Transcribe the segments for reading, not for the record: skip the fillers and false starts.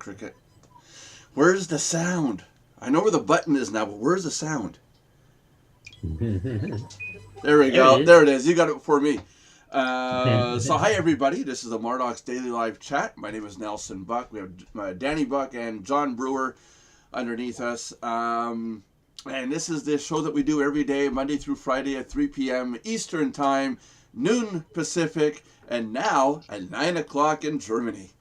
Cricket. Where's the sound? I know where the button is now, but where's the sound? There we go. There it is. You got it before me. So hi everybody. This is the Mardox Daily Live Chat. My name is Nelson Buck. We have Danny Buck and John Brewer underneath us. And this is the show that we do every day, Monday through Friday at 3 p.m. Eastern Time, noon Pacific, and now at 9 o'clock in Germany.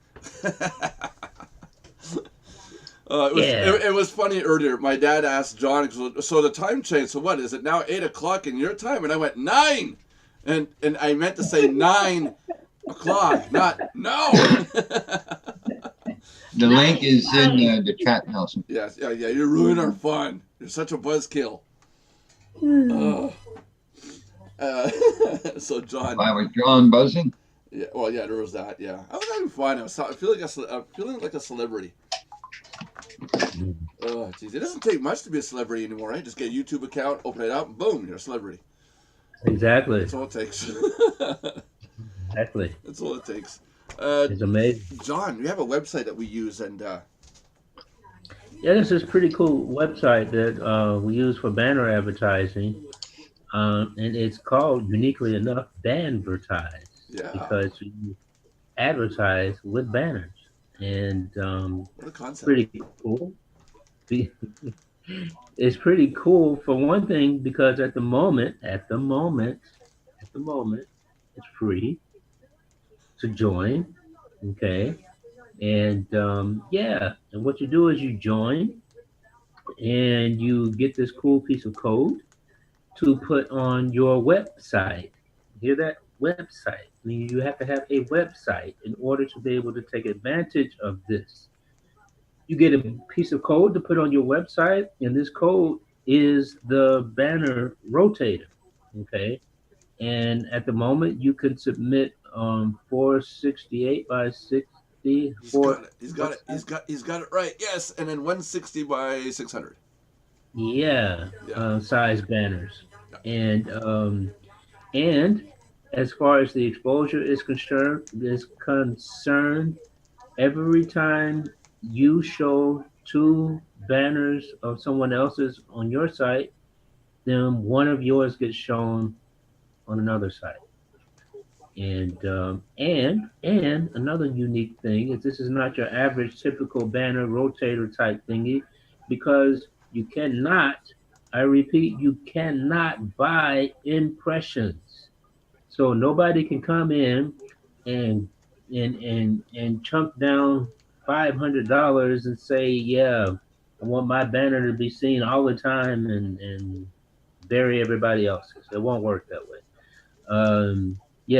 It was funny earlier. My dad asked John, so the time changed. So what, is it now 8 o'clock in your time? And I went, 9! And I meant to say 9 o'clock, not no. The link is in the chat, Nelson. Yes, yeah, you ruin our fun. You're such a buzzkill. So John. Why was John buzzing? Yeah, well, yeah, there was that. Yeah, I was having fun. I'm feeling like a celebrity. Oh, geez, it doesn't take much to be a celebrity anymore, right? Just get a YouTube account, open it up, and boom, you're a celebrity. Exactly. That's all it takes. Exactly. That's all it takes. It's amazing. John, we have a website that we use, and yeah, this is a pretty cool website that we use for banner advertising, and it's called, uniquely enough, Banvertise. Yeah. Because you advertise with banners, and what a concept. Pretty cool. It's pretty cool for one thing, because at the moment, it's free to join. Okay. And and what you do is you join and you get this cool piece of code to put on your website. Hear that? Website. I mean, you have to have a website in order to be able to take advantage of this. You get a piece of code to put on your website, and this code is the banner rotator. Okay. And at the moment, you can submit 468 by 60. He's got it right. Yes, and then 160 by 600. Yeah. Size banners, and as far as the exposure is concerned, every time you show 2 banners of someone else's on your site, then one of yours gets shown on another site. And another unique thing is this is not your average typical banner rotator type thingy, because you cannot, I repeat, you cannot buy impressions. So nobody can come in and chunk down $500 and say, yeah, I want my banner to be seen all the time and bury everybody else's. It won't work that way.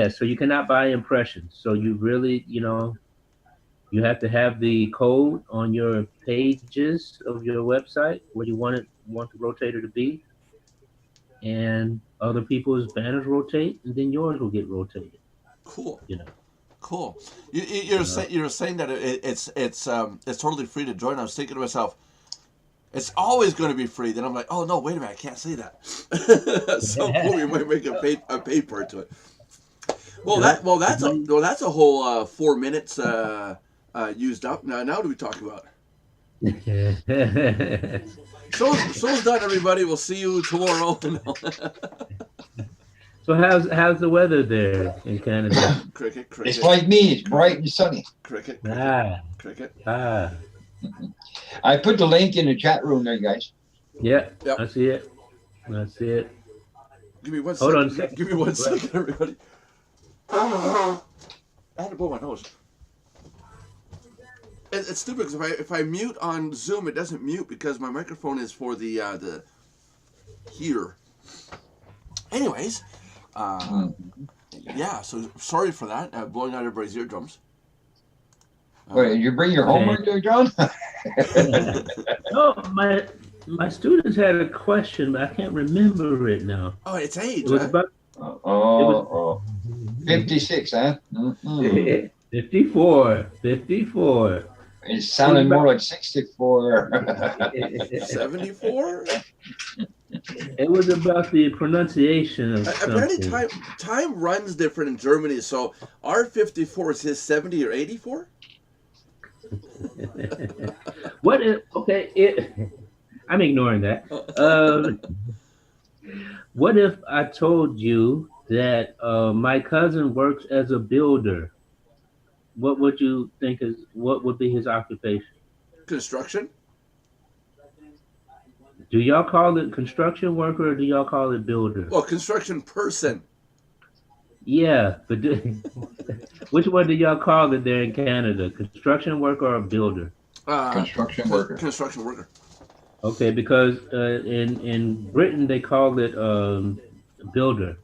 So you cannot buy impressions. So you really, you have to have the code on your pages of your website where you want the rotator to be, and other people's banners rotate, and then yours will get rotated. Cool. Cool. You're saying that it's totally free to join. I was thinking to myself, it's always going to be free. Then I'm like, oh no, wait a minute, I can't say that. So cool. We might make a pay part to it. That's a whole 4 minutes used up. Now what are we talking about? Show's done, everybody. We'll see you tomorrow. So how's the weather there in Canada? Cricket. It's like me. It's bright and sunny. Cricket. Cricket. I put the link in the chat room there, guys. Yeah. Yep. I see it. Give me 1 second. Hold on a second. Give me 1 second, everybody. I had to blow my nose. It's stupid because if I mute on Zoom, it doesn't mute because my microphone is for the here. Anyways, so sorry for that, blowing out everybody's eardrums. Wait, did you bring your homework there, John? No, my students had a question, but I can't remember it now. Oh, it's age. It was about 56, huh? Mm-hmm. 54. It sounded more like 64. 74? It was about the pronunciation of apparently time runs different in Germany, so our 54 is his 70 or 84? What if? Okay, I'm ignoring that. What if I told you that my cousin works as a builder? What would you think is what would be his occupation? Construction. Do y'all call it construction worker or do y'all call it builder? Well, construction person. Yeah, but which one do y'all call it there in Canada? Construction worker or builder? Construction worker. Construction worker. Okay, because in Britain they call it builder.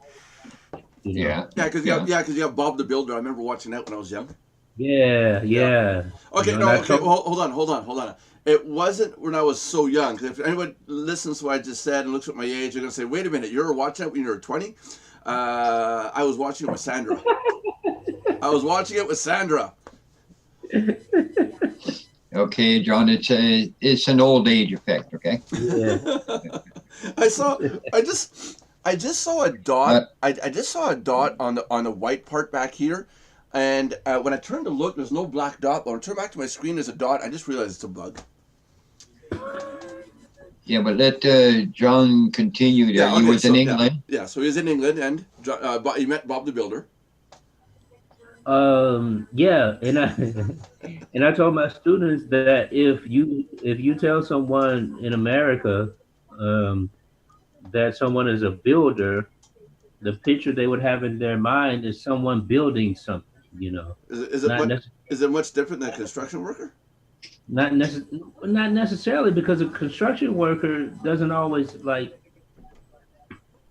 You know? Yeah. Yeah, because you have Bob the Builder. I remember watching that when I was young. Yeah. Okay, You know, no, that's okay, so- well, hold on. It wasn't when I was so young. 'Cause if anyone listens to what I just said and looks at my age, they're gonna say, "Wait a minute, you were watching it when you were 20?" I was watching it with Sandra. I was watching it with Sandra. Okay, John, it's an old age effect, okay? Yeah. I just saw a dot. I just saw a dot on the white part back here, and when I turned to look, there's no black dot. But when I turn back to my screen, there's a dot. I just realized it's a bug. Yeah, but let John continue there. Yeah, He okay, was in England. Yeah, so he was in England, and he met Bob the Builder. Yeah, and I told my students that if you tell someone in America that someone is a builder, the picture they would have in their mind is someone building something, you know. Is it much different than a construction worker? Not necessarily, because a construction worker doesn't always like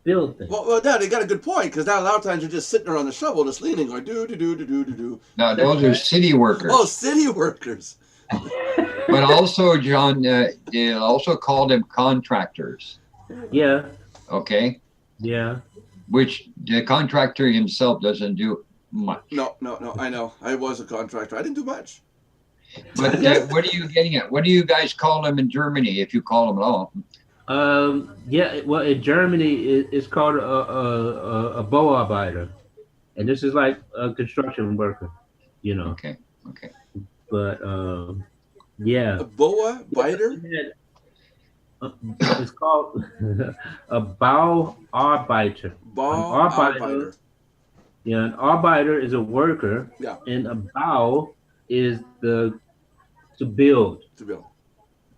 build things. Well, Dad, you got a good point, because now a lot of times you're just sitting there on the shovel, just leaning, going do do do do do do do. No, those are city workers. Oh, city workers. But also, John, they also call them contractors, Yeah, okay? yeah. Which the contractor himself doesn't do much. No, I know. I was a contractor. I didn't do much. But what are you getting at? What do you guys call them in Germany, if you call them at all? Yeah. Well, in Germany, it's called a Bauarbeiter, and this is like a construction worker, you know. Okay. But yeah, A boa biter? it's called a Bauarbeiter. Bauarbeiter. Yeah, an Arbeiter is a worker, Yeah. and a Bau is to build. To build.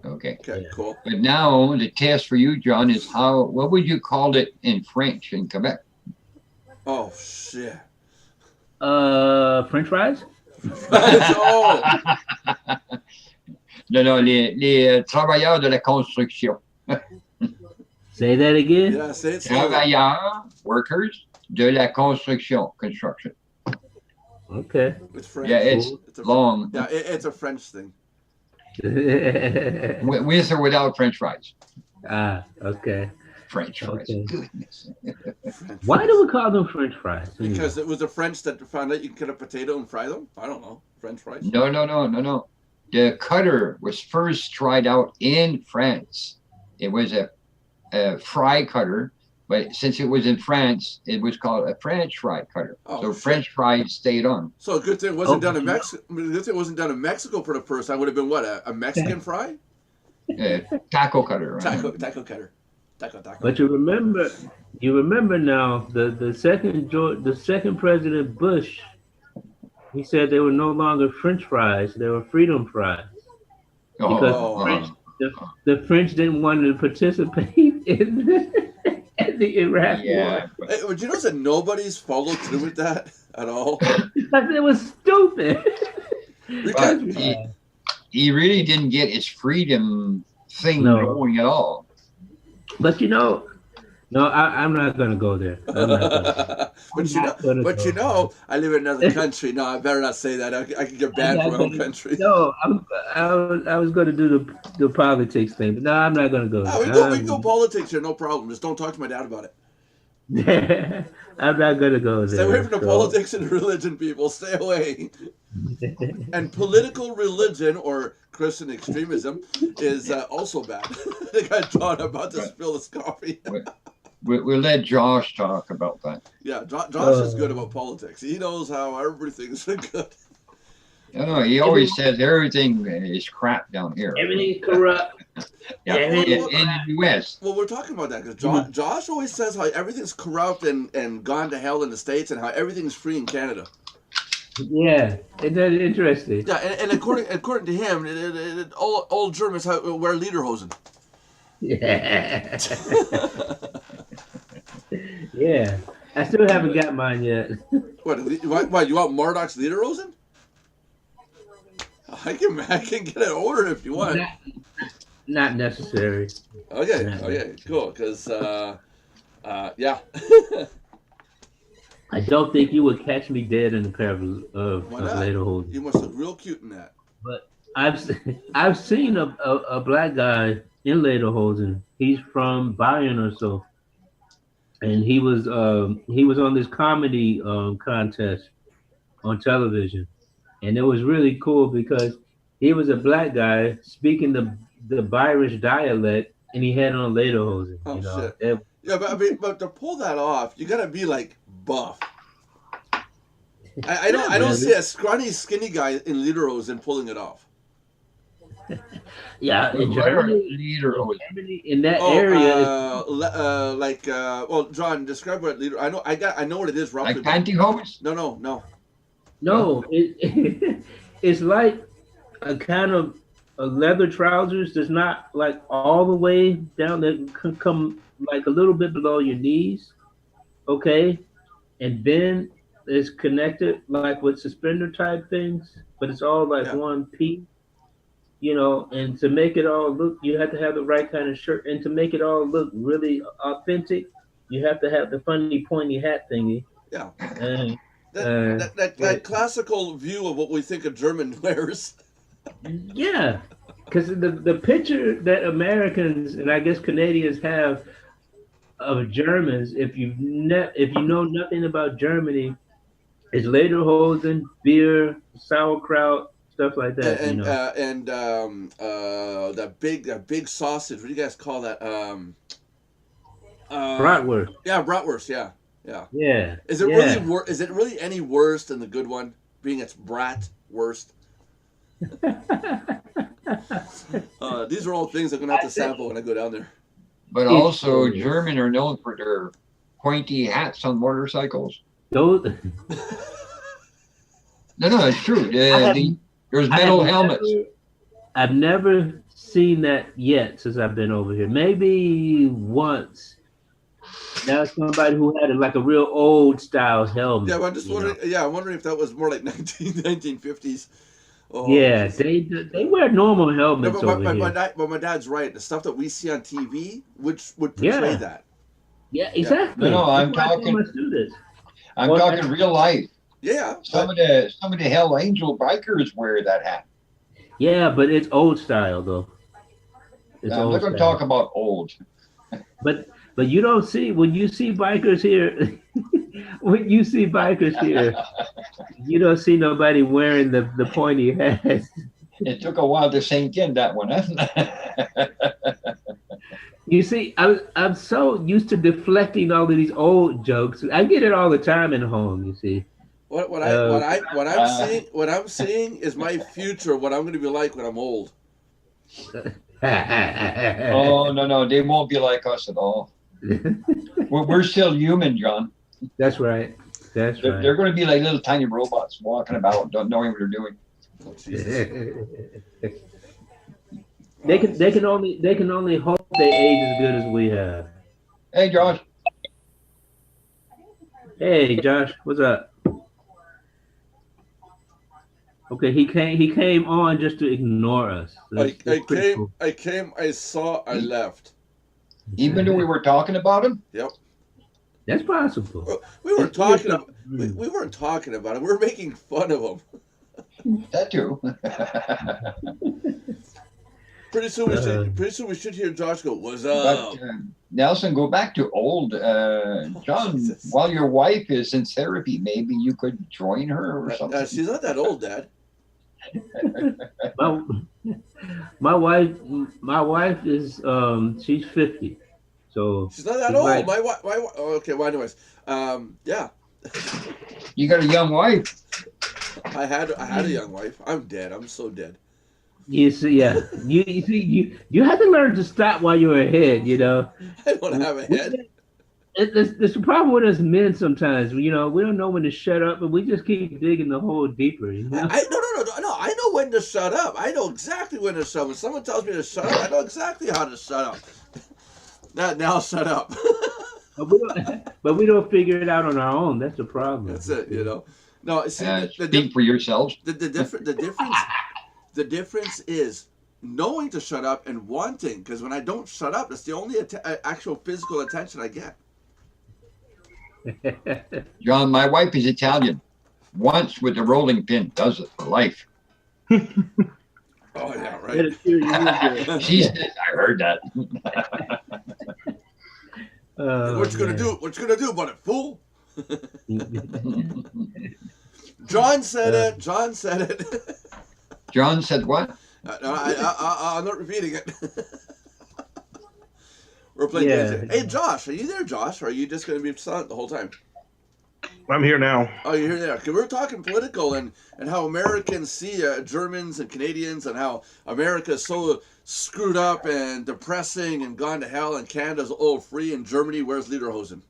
Okay. Okay, Yeah. cool. But now the test for you, John, is what would you call it in French in Quebec? Oh shit. French fries? Oh, Non, les travailleurs de la construction. Say that again. yeah, say it slowly. Travailleurs, workers de la construction, construction. Okay. It's French. Yeah, it's a, long. Yeah, it's a French thing. With or without French fries? Okay. French fries. Okay. Goodness. French Why fries. do we call them French fries? Because it was the French that found out you can cut a potato and fry them? I don't know. French fries? No. The cutter was first tried out in France. It was a fry cutter, but since it was in France, it was called a French fry cutter. Oh, So shit. French fries stayed on. So a good thing it wasn't done in Okay. Mexico. Good thing it wasn't done in Mexico for the first time. Would have been what, a Mexican fry? Taco cutter. Right? Taco cutter. Taco. But you remember now the second President Bush, he said they were no longer French fries; they were freedom fries. Because Oh. the French didn't want to participate in the Iraq Yeah. War Hey, would you notice that nobody's followed through with that at all? because it was stupid. But he really didn't get his freedom thing No. going at all. But no, I'm not gonna go there. I'm not gonna. but you know, I live in another country. No, I better not say that. I could get banned from my own country. No, I was going to do the politics thing, but no, I'm not going to go. Oh, we can go politics here, no problem. Just don't talk to my dad about it. I'm not going to go there. Stay away from the so- politics and religion, people. Stay away. And political religion or Christian extremism is also bad. I got John about to spill his coffee. We'll let Josh talk about that. Yeah, Josh is good about politics. He knows how everything's good. No, he always says everything is crap down here. Everything's corrupt. Yeah, everything- in the U.S. Well, we're talking about that because Josh always says how everything's corrupt and gone to hell in the States and how everything's free in Canada. Yeah, it's interesting. Yeah, and according to him, all Germans wear lederhosen. Yeah. Yeah. I still haven't got mine yet. What you want Marduk's lederhosen? I can get it ordered if you want. Not necessary. Okay, cool. Because yeah. I don't think you would catch me dead in a pair of lederhosen. You must look real cute in that. But I've seen a black guy in lederhosen. He's from Bayern or so, and he was on this comedy contest on television, and it was really cool because he was a black guy speaking the Bayerish dialect, and he had on lederhosen. Oh, you know? shit. Yeah, but to pull that off, you gotta be like buff. I don't see a scrawny, skinny guy in lederhosen pulling it off. Yeah, in Germany, in that area, well, John, describe what leader. I know what it is roughly. Like pantyhose? No, it's like a kind of a leather trousers that's not like all the way down, that can come like a little bit below your knees, okay, and then it's connected like with suspender type things, but it's all like one piece. You know, and to make it all look, you have to have the right kind of shirt. And to make it all look really authentic, you have to have the funny pointy hat thingy. Yeah. That classical view of what we think a German wears. Yeah. Because the picture that Americans and I guess Canadians have of Germans, if you know nothing about Germany, is lederhosen, beer, sauerkraut, stuff like that, and that big sausage. What do you guys call that? Bratwurst. Yeah, bratwurst. Yeah. Yeah. Is it really any worse than the good one, being its bratwurst? These are all things I'm gonna have to sample when I go down there. But also, German are known for their pointy hats on motorcycles. Those. No, it's true. There's metal helmets. I've never seen that yet since I've been over here. Maybe once. Now somebody who had like a real old style helmet. Yeah, but I'm just wondering. Yeah, I'm wondering if that was more like 1950s. Oh, yeah, they wear normal helmets over here. But my dad's right. The stuff that we see on TV would portray that. Yeah, exactly. No, I'm talking real life. Yeah. Some of the Hell Angel bikers wear that hat. Yeah, but it's old style though. I'm not going to talk about old. But you don't see when you see bikers here. When you see bikers here, you don't see nobody wearing the pointy hats. It took a while to sink in, that one, huh? You see, I'm so used to deflecting all of these old jokes. I get it all the time in home. You see. What I'm seeing is my future. What I'm going to be like when I'm old. Oh no, they won't be like us at all. We're still human, John. That's right. They're going to be like little tiny robots walking about, not knowing what they're doing. Oh, Jesus. They can only hope they age as good as we have. Hey, Josh. Hey, Josh. What's up? Okay, he came on just to ignore us. I came, I saw, I left. Even though we were talking about him? Yep. That's possible. We weren't talking about him. We were making fun of him. That too. Pretty soon we should hear Josh go, "What's up?" But, Nelson, go back to old John. Jesus. While your wife is in therapy, maybe you could join her or something. She's not that old, Dad. My wife is she's 50, so she's not that old. Like, my wife. Okay. Well, anyways, yeah. You got a young wife. I had a young wife. I'm dead. I'm so dead. You see, yeah, you see, you have to learn to stop while you're ahead. I don't have a head. It's the problem with us men sometimes. We don't know when to shut up, and we just keep digging the hole deeper. No. I know when to shut up. I know exactly when to shut up. When someone tells me to shut up, I know exactly how to shut up. Now shut up. But we don't figure it out on our own. That's the problem. That's it. No, see, Speak for yourselves. the difference is knowing to shut up and wanting. Because when I don't shut up, that's the only actual physical attention I get. John, my wife is Italian. Once with the rolling pin, does it for life. Oh yeah, right. She says, I heard that. What you gonna do? What you gonna do about it, fool? John said it. John said it. John said what? I'm not repeating it. We're playing games. Hey, Josh, are you there, Josh? Or are you just going to be silent the whole time? I'm here now. Oh, you're here there. Okay, we're talking political and how Americans see Germans and Canadians and how America is so screwed up and depressing and gone to hell, and Canada's all free, and Germany wears lederhosen.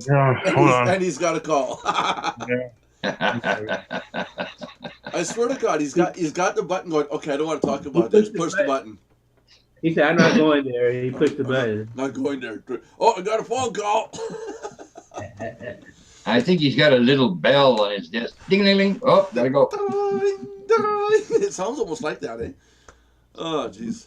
Yeah, hold on. And he's got a call. Yeah. I swear to God, he's got the button going. Okay, I don't want to talk about this. Push the button. He said, "I'm not going there." He pushed the button. Not going there. Oh, I got a phone call. I think he's got a little bell on his desk. Ding, ding, ding. Oh, there you go. It sounds almost like that, eh? Oh, jeez.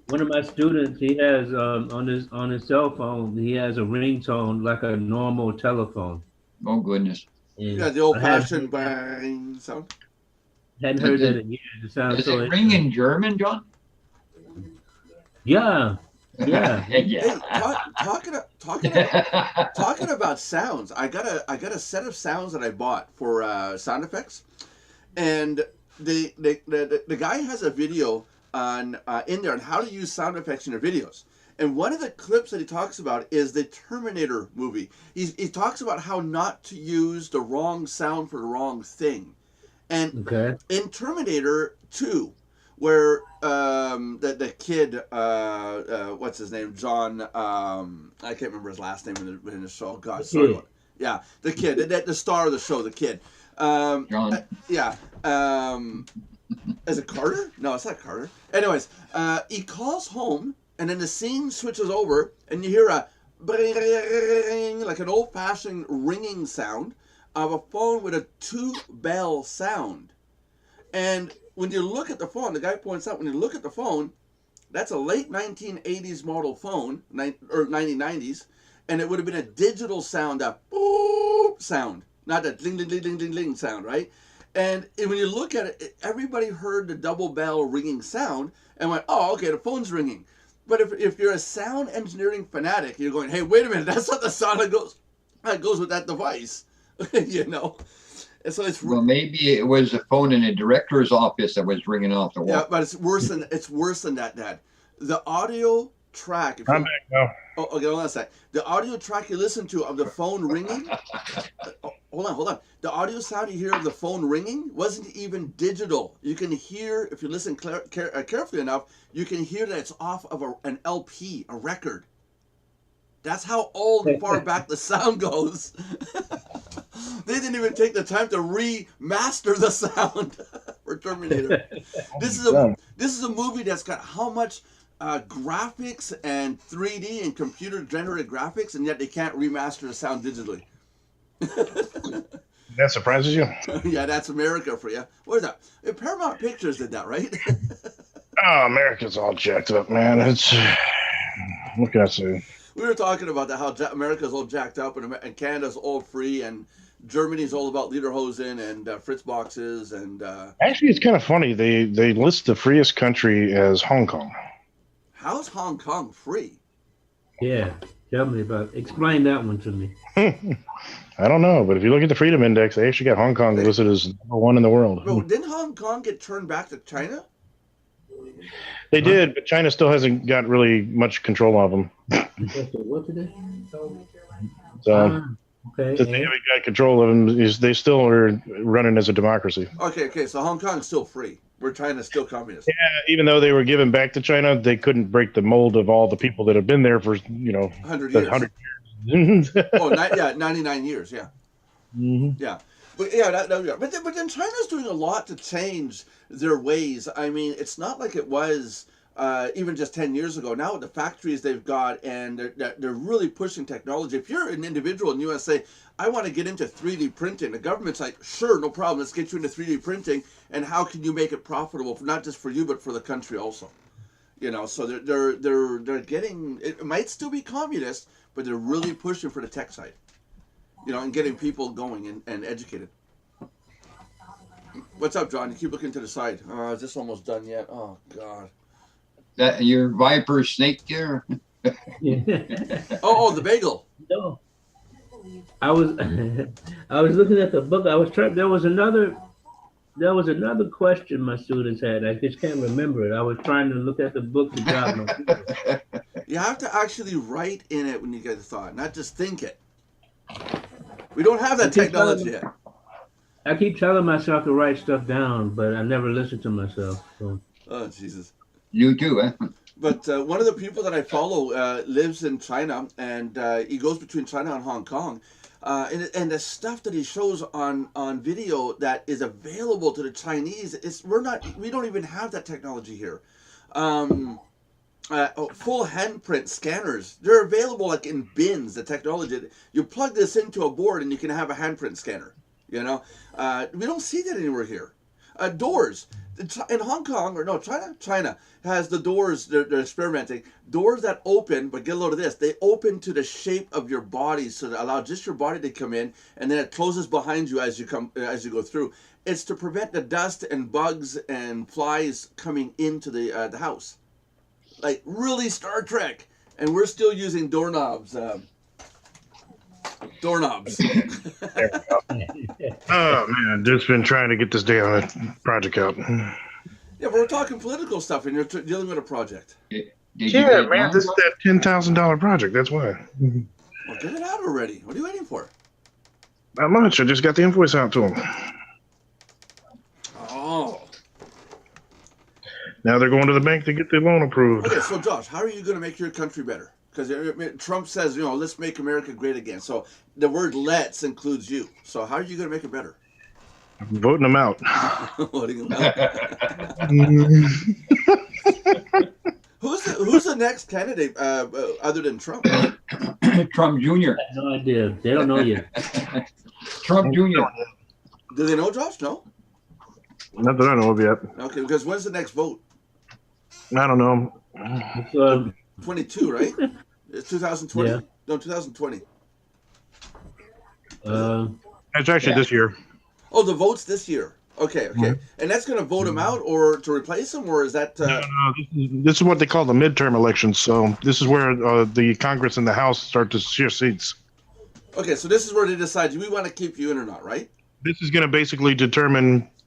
One of my students, he has on his cell phone, he has a ringtone like a normal telephone. Oh, goodness. And Yeah, the old-fashioned bang sound. Hadn't heard that in years. It sounds Does so. it ring in German, John? Yeah. Yeah. Hey, talking about sounds, I got a set of sounds that I bought for sound effects, and the guy has a video on in there on how to use sound effects in your videos. And one of the clips that he talks about is the Terminator movie. He talks about how not to use the wrong sound for the wrong thing. And in Terminator 2, where the kid, what's his name? John, I can't remember his last name in the show. God, sorry. Yeah, the kid, the star of the show, the kid. John. Yeah. Is it Carter? No, it's not Carter. Anyways, he calls home, and then the scene switches over, and you hear a bring, like an old-fashioned ringing sound of a phone with a 2-bell sound. And when you look at the phone, the guy points out, when you look at the phone, that's a late 1980s model phone, or 1990s, and it would have been a digital sound, a boop sound, not a ding, ding, ding, ding, ding, ding sound, right? And when you look at it, everybody heard the double bell ringing sound and went, oh, okay, the phone's ringing. But if you're a sound engineering fanatic, you're going, hey, wait a minute, that's not the sound that goes with that device, you know? And so well, maybe it was a phone in a director's office that was ringing off the wall. Yeah, but it's worse than that, Dad. The audio track. I'm back now. Oh, okay, hold on a sec. The audio track you listen to of the phone ringing. Hold on. The audio sound you hear of the phone ringing wasn't even digital. You can hear, if you listen carefully enough, you can hear that it's off of an LP, a record. That's how old and far back the sound goes. They didn't even take the time to remaster the sound for Terminator. This is a movie that's got how much graphics and 3D and computer generated graphics, and yet they can't remaster the sound digitally. That surprises you? Yeah, that's America for you. What is that? Paramount Pictures did that, right? Oh, America's all jacked up, man. It's what can I say? We were talking about that, how America's all jacked up and Canada's all free, and Germany's all about lederhosen and Fritz boxes and. Actually, it's kind of funny. They list the freest country as Hong Kong. How's Hong Kong free? Yeah, tell me about. Explain that one to me. I don't know, but if you look at the Freedom Index, they actually got Hong Kong listed as #1 in the world. Bro, didn't Hong Kong get turned back to China? They did, but China still hasn't got really much control of them. What today? So Okay. Since they haven't got control of them, they still are running as a democracy. Okay. So Hong Kong's still free. We're China's still communist. Yeah, even though they were given back to China, they couldn't break the mold of all the people that have been there for 100 years. 100 years. Oh, 99 years. Yeah. Mhm. Yeah. But yeah, but then China's doing a lot to change their ways. I mean, it's not like it was even just 10 years ago. Now with the factories they've got, and they're really pushing technology. If you're an individual in USA, I want to get into 3D printing. The government's like, sure, no problem. Let's get you into 3D printing. And how can you make it profitable, not just for you, but for the country also? So they're getting. It might still be communist, but they're really pushing for the tech side. And getting people going and educated. What's up, John? You keep looking to the side. Is this almost done yet? Oh, God. That your viper snake there? Oh, the bagel. No. I was looking at the book. There was another question my students had. I just can't remember it. I was trying to look at the book to jot my. You have to actually write in it when you get a thought, not just think it. We don't have that technology yet. I keep telling myself to write stuff down, but I never listen to myself. So. Oh, Jesus. You too, huh? But one of the people that I follow lives in China, and he goes between China and Hong Kong. And the stuff that he shows on video that is available to the Chinese, we don't even have that technology here. Full handprint scanners, they're available like in bins. The technology, you plug this into a board and you can have a handprint scanner. We don't see that anywhere here. Doors in Hong Kong, or no, China has the doors. They're experimenting doors that open, but get a load of this. They open to the shape of your body, so that allow just your body to come in, and then it closes behind you as you go through. It's to prevent the dust and bugs and flies coming into the house. Like really Star Trek, and we're still using doorknobs. Doorknobs. Oh man, just been trying to get this damn project out. Yeah, but we're talking political stuff, and you're dealing with a project. Did Yeah, man, this is that $10,000 project. That's why. Well, get it out already. What are you waiting for? Not much. I just got the invoice out to them. Oh. Now they're going to the bank to get the loan approved. Okay, so Josh, how are you going to make your country better? Because Trump says, let's make America great again. So the word "let's" includes you. So how are you going to make it better? I'm voting them out. Voting them out. Who's the next candidate other than Trump? Trump Jr. I have no idea. They don't know yet. Trump Jr. Do they know, Josh? No? Not that I know of yet. Okay, because when's the next vote? I don't know. It's, 22, right? It's 2020? Yeah. No, 2020. It's actually this year. Oh, the vote's this year. Okay. Mm-hmm. And that's going to vote him out or to replace him, or is that... No, this is what they call the midterm elections. So this is where the Congress and the House start to share seats. Okay, so this is where they decide, do we want to keep you in or not, right? This is going to basically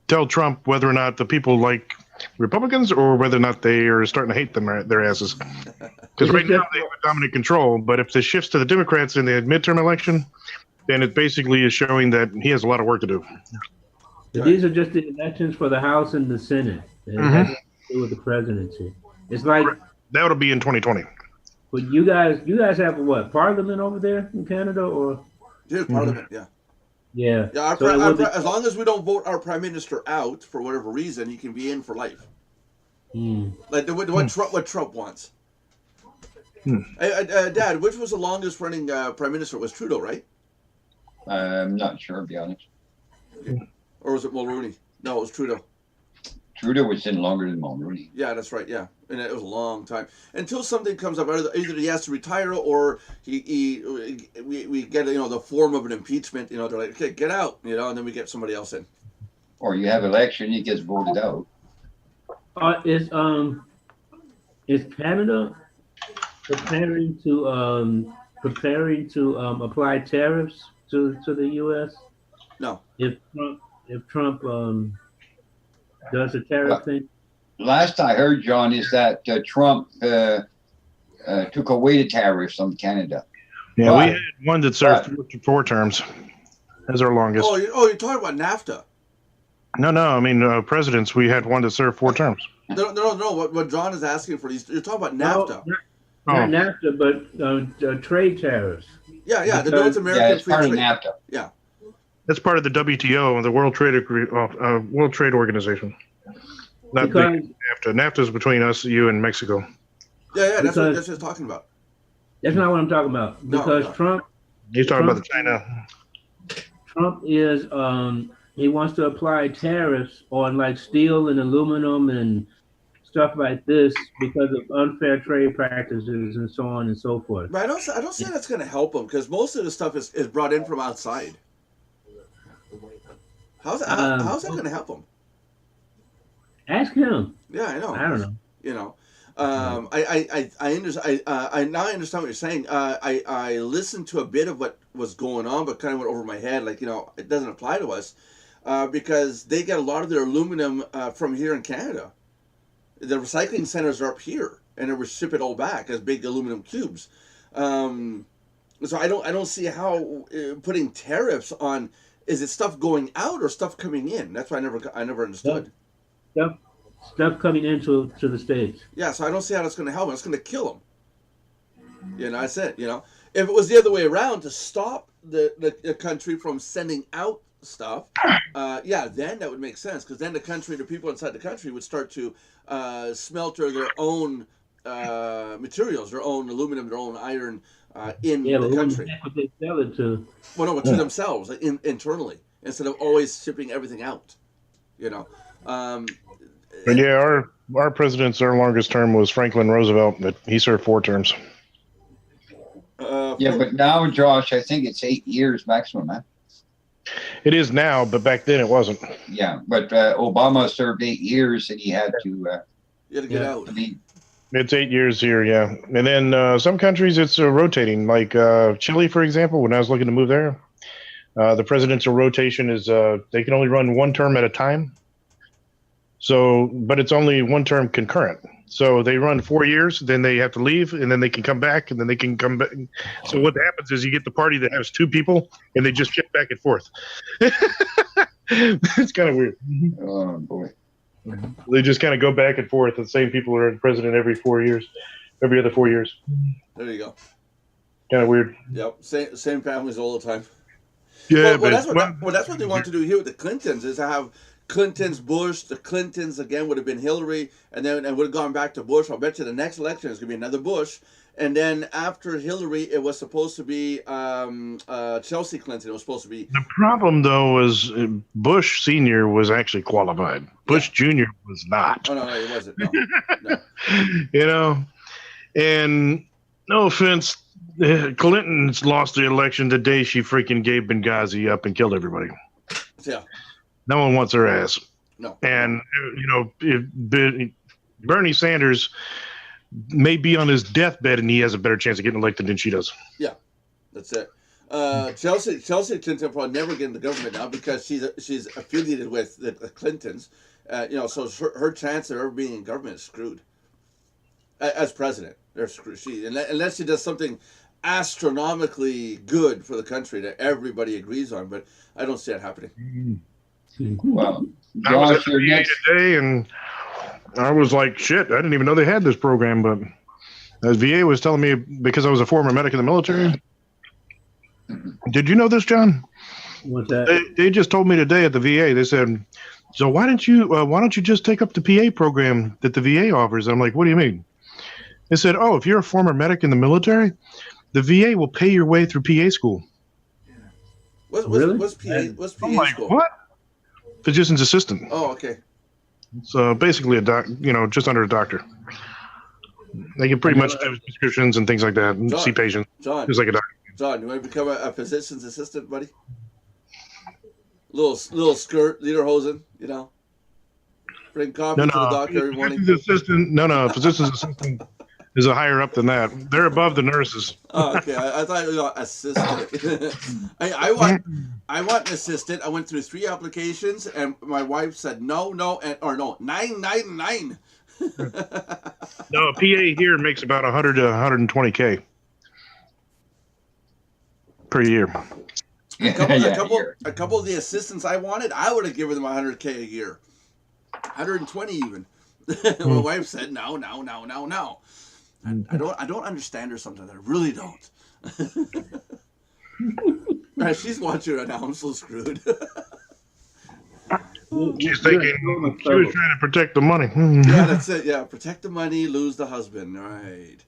tell Trump whether or not the people like Republicans or whether or not they are starting to hate their asses. Because right now they have dominant control, but if this shifts to the Democrats in the midterm election, then it basically is showing that he has a lot of work to do. But these are just the elections for the House and the Senate. It has nothing to do with the presidency. It's like that'll be in 2020. But you guys have what, Parliament over there in Canada, or? Yeah, Parliament. Yeah. Yeah. Yeah. As long as we don't vote our prime minister out for whatever reason, he can be in for life. Like what Trump wants. Dad, which was the longest running prime minister? It was Trudeau, right? I'm not sure, to be honest. Or was it Mulroney? No, it was Trudeau. Trudeau was in longer than Mulroney. Yeah, that's right. Yeah, and it was a long time until something comes up. Either he has to retire, or we get the form of an impeachment. They're like, okay, get out. And then we get somebody else in. Or you have election, he gets voted out. Is Canada preparing to apply tariffs to the U.S.? No. If Trump does the tariff thing? Last I heard, John, is that Trump took away the tariffs on Canada. Yeah, we But- had one that served four terms as our longest. You're talking about NAFTA. No, I mean presidents. We had one that served 4 terms. No. What John is asking for, you're talking about NAFTA. Not NAFTA, but trade tariffs. Yeah, the North American Yeah, it's Free part of Trade. NAFTA. Yeah. That's part of the WTO, the World Trade Organization. Not Because NAFTA. NAFTA is between us, you, and Mexico. Yeah, that's what Because- he's talking about. that's not what I'm talking about. No, Because no. Trump He's talking about the China. Trump is he wants to apply tariffs on like steel and aluminum and stuff like this because of unfair trade practices and so on and so forth. But I don't say that's going to help him because most of the stuff is brought in from outside. How's that going to help him? Ask him. Yeah, I know. I don't know. You know, I understand. I now understand what you're saying. I listened to a bit of what was going on, but kind of went over my head. Like, it doesn't apply to us because they get a lot of their aluminum from here in Canada. The recycling centers are up here, and they will ship it all back as big aluminum cubes. So I don't see how putting tariffs on, is it stuff going out or stuff coming in? That's why I never understood. Stuff coming into the States. Yeah, so I don't see how that's going to help him. It's going to kill him. That's it. If it was the other way around to stop the country from sending out stuff, then that would make sense because then the people inside the country would start to smelter their own materials, their own aluminum, their own iron in the country. That's what they sell it to. Well, no, but to themselves, like internally, instead of always shipping everything out. But yeah, our president's our longest term was Franklin Roosevelt, but he served 4 terms. Yeah, but now, Josh, I think it's 8 years maximum, man. It is now, but back then it wasn't. Yeah, but Obama served 8 years, and he had to. You had to get out. I mean, It's 8 years here, yeah. And then some countries it's rotating, like Chile, for example. When I was looking to move there, the presidential rotation is they can only run 1 term at a time. So, but it's only 1 term concurrent. So they run 4 years, then they have to leave, and then they can come back, and then they can come back. So what happens is you get the party that has 2 people, and they just shift back and forth. It's kind of weird. oh boy. They just kind of go back and forth. The same people are president every 4 years, every other 4 years. There you go. Kind of weird. Yep, same families all the time. Yeah, that's what they want to do here with the Clintons is to have Clinton's Bush. The Clintons again would have been Hillary, and then would have gone back to Bush. I'll bet you the next election is going to be another Bush. And then after Hillary, it was supposed to be Chelsea Clinton. It was supposed to be. The problem, though, was Bush Sr. was actually qualified. Bush Jr. was not. Oh, no, it wasn't. No. And no offense, Clinton's lost the election the day she freaking gave Benghazi up and killed everybody. Yeah. No one wants her ass. No. And, if Bernie Sanders may be on his deathbed and he has a better chance of getting elected than she does. Yeah, that's it. Chelsea Clinton probably never get in the government now because she's affiliated with the Clintons. So her chance of ever being in government is screwed. As president, they're screwed. Unless she does something astronomically good for the country that everybody agrees on, but I don't see that happening. Well, I was at Josh, the your VA next. today, and I was like, shit, I didn't even know they had this program. But the VA was telling me, because I was a former medic in the military. Did you know this, John? What's that? They just told me today at the VA. They said, so why don't you just take up the PA program that the VA offers? I'm like, what do you mean? They said, oh, if you're a former medic in the military, the VA will pay your way through PA school. Really? What's PA I'm like, school? what? Physician's assistant. Oh, okay. So basically just under a doctor. They can pretty much do prescriptions and things like that and see patients John, just like a doctor. John, you want to become a physician's assistant, buddy? Little skirt, lederhosen, Bring coffee to the doctor every morning. Physician's assistant is a higher up than that. They're above the nurses. Oh, okay. I thought it was assistant. I want an assistant. I went through 3 applications, and my wife said no, 999. No, a PA here makes about 100 to 120K. per year. A couple of the assistants I wanted, I would have given them $100K a year, 120 even. My wife said no. I don't understand her sometimes. I really don't. She's watching right now. I'm so screwed. She's thinking she was trying to protect the money. Yeah, that's it. Yeah, protect the money, lose the husband. Right.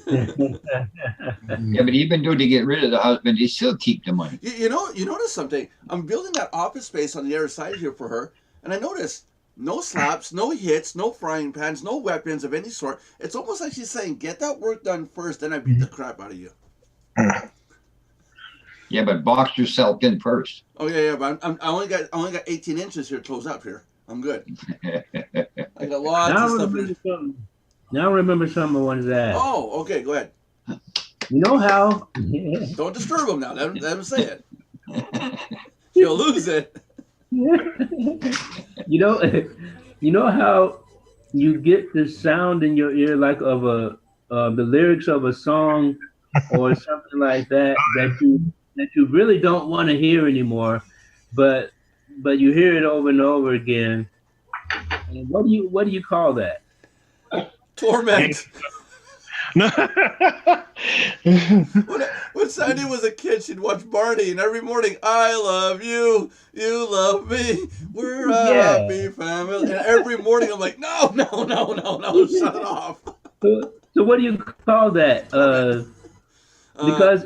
Yeah, but even though they get rid of the husband, they still keep the money. You notice something? I'm building that office space on the other side here for her, and I noticed no slaps, no hits, no frying pans, no weapons of any sort. It's almost like she's saying, "Get that work done first, then I beat the crap out of you." Yeah, but box yourself in first. Oh yeah, but I only got 18 inches here to close up here. I'm good. I got lots of stuff here. Now remember something I wanted to ask. Oh, okay, go ahead. You know how? Don't disturb him now. Let him say it. You'll lose it. You know how you get the sound in your ear like of the lyrics of a song or something like that that you really don't want to hear anymore, but you hear it over and over again. And what do you call that? Torment. When Sandy was a kid, she'd watch Barney, and every morning, I love you, you love me, we're a happy family. And every morning, I'm like, no, shut it off. So what do you call that? Because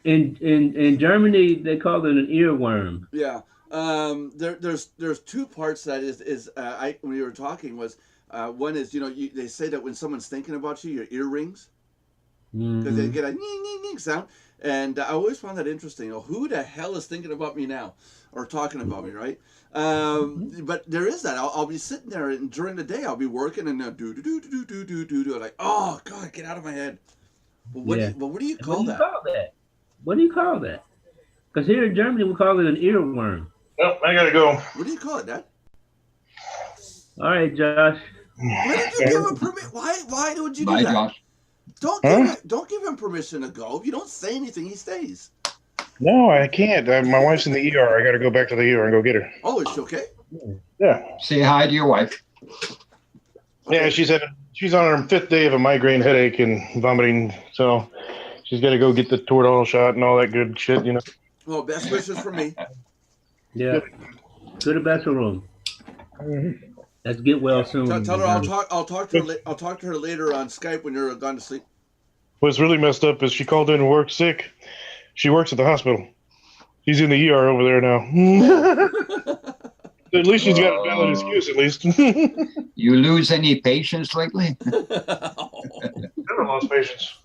in Germany, they call it an earworm. Yeah. There's two parts to that when you were talking was, one is, they say that when someone's thinking about you, your ear rings. Because they get a ning sound. And I always found that interesting. Who the hell is thinking about me now? Or talking about me, right? But there is that. I'll be sitting there, and during the day, I'll be working, and do. Like, oh, God, get out of my head. What do you call that? What do you call that? Because here in Germany, we call it an earworm. Well, I gotta go. What do you call it, Dad? All right, Josh. Why did you give him permission? Why would you do that? Josh. Don't give him permission to go. If you don't say anything, he stays. No, I can't. My wife's in the ER. I got to go back to the ER and go get her. Oh, is she okay? Yeah. Say hi to your wife. Yeah, she's on her 5th day of a migraine headache and vomiting, so she's got to go get the Toradol shot and all that good shit, Well, best wishes for me. Yeah. To the bathroom. Let's get well soon. Tell her I'll talk to her later on Skype when you're gone to sleep. What's really messed up is she called in and worked sick. She works at the hospital. She's in the ER over there now. At least she's got a valid excuse, at least. You lose any patients lately? Never lost patience.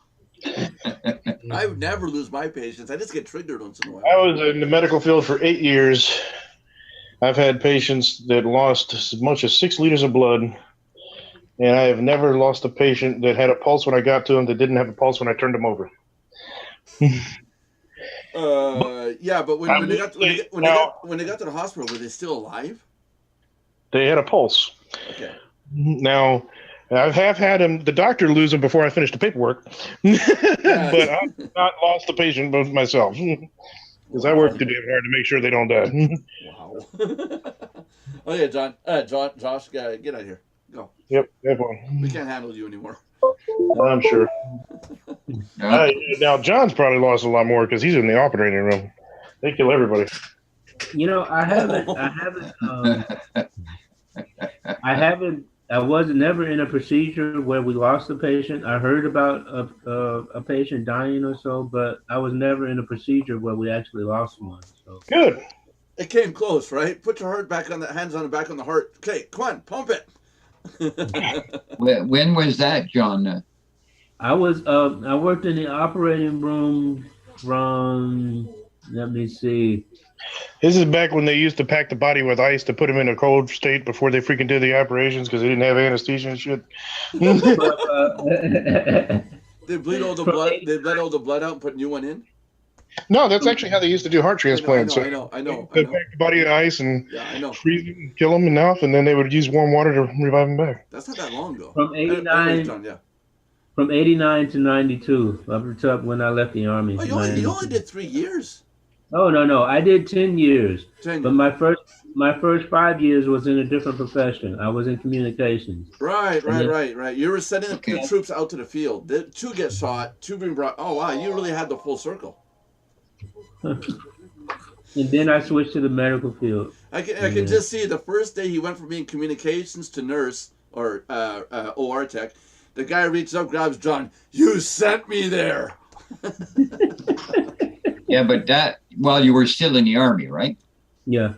I would never lose my patience. I just get triggered once in a while. I was in the medical field for 8 years. I've had patients that lost as much as 6 liters of blood, and I have never lost a patient that had a pulse when I got to them that didn't have a pulse when I turned them over. Yeah, but when they got to the hospital, were they still alive? They had a pulse. Okay. Now, I have had the doctor lose them before I finished the paperwork, but I've not lost the patient but myself. Because I work too damn hard to make sure they don't die. Wow. Oh yeah, Josh, get out of here. Go. Yep. We can't handle you anymore. I'm sure. Now John's probably lost a lot more because he's in the operating room. They kill everybody. I was never in a procedure where we lost a patient. I heard about a patient dying or so, but I was never in a procedure where we actually lost one. So good. It came close, right? Put your heart back on the hands on the back on the heart. Okay, come on, pump it. When was that, John? I worked in the operating room from, let me see. This is back when they used to pack the body with ice to put him in a cold state before they freaking did the operations because they didn't have anesthesia and shit. They bleed all the blood. They bled all the blood out and put a new one in. No, that's actually how they used to do heart transplants. I know. They pack the body in ice and freeze him, and kill him enough, and then they would use warm water to revive him back. That's not that long ago. From from 89 to 92, up to when I left the army. Oh, you only did 3 years. Oh no, I did 10 years. 10 But my first 5 years was in a different profession. I was in communications. Right. You were sending the troops out to the field. 2 get shot, 2 being brought. Oh wow, you really had the full circle. And then I switched to the medical field. I can just see the first day he went from being communications to nurse or OR tech. The guy reaches up, grabs John. You sent me there. Yeah, but that while you were still in the army, right? Yeah.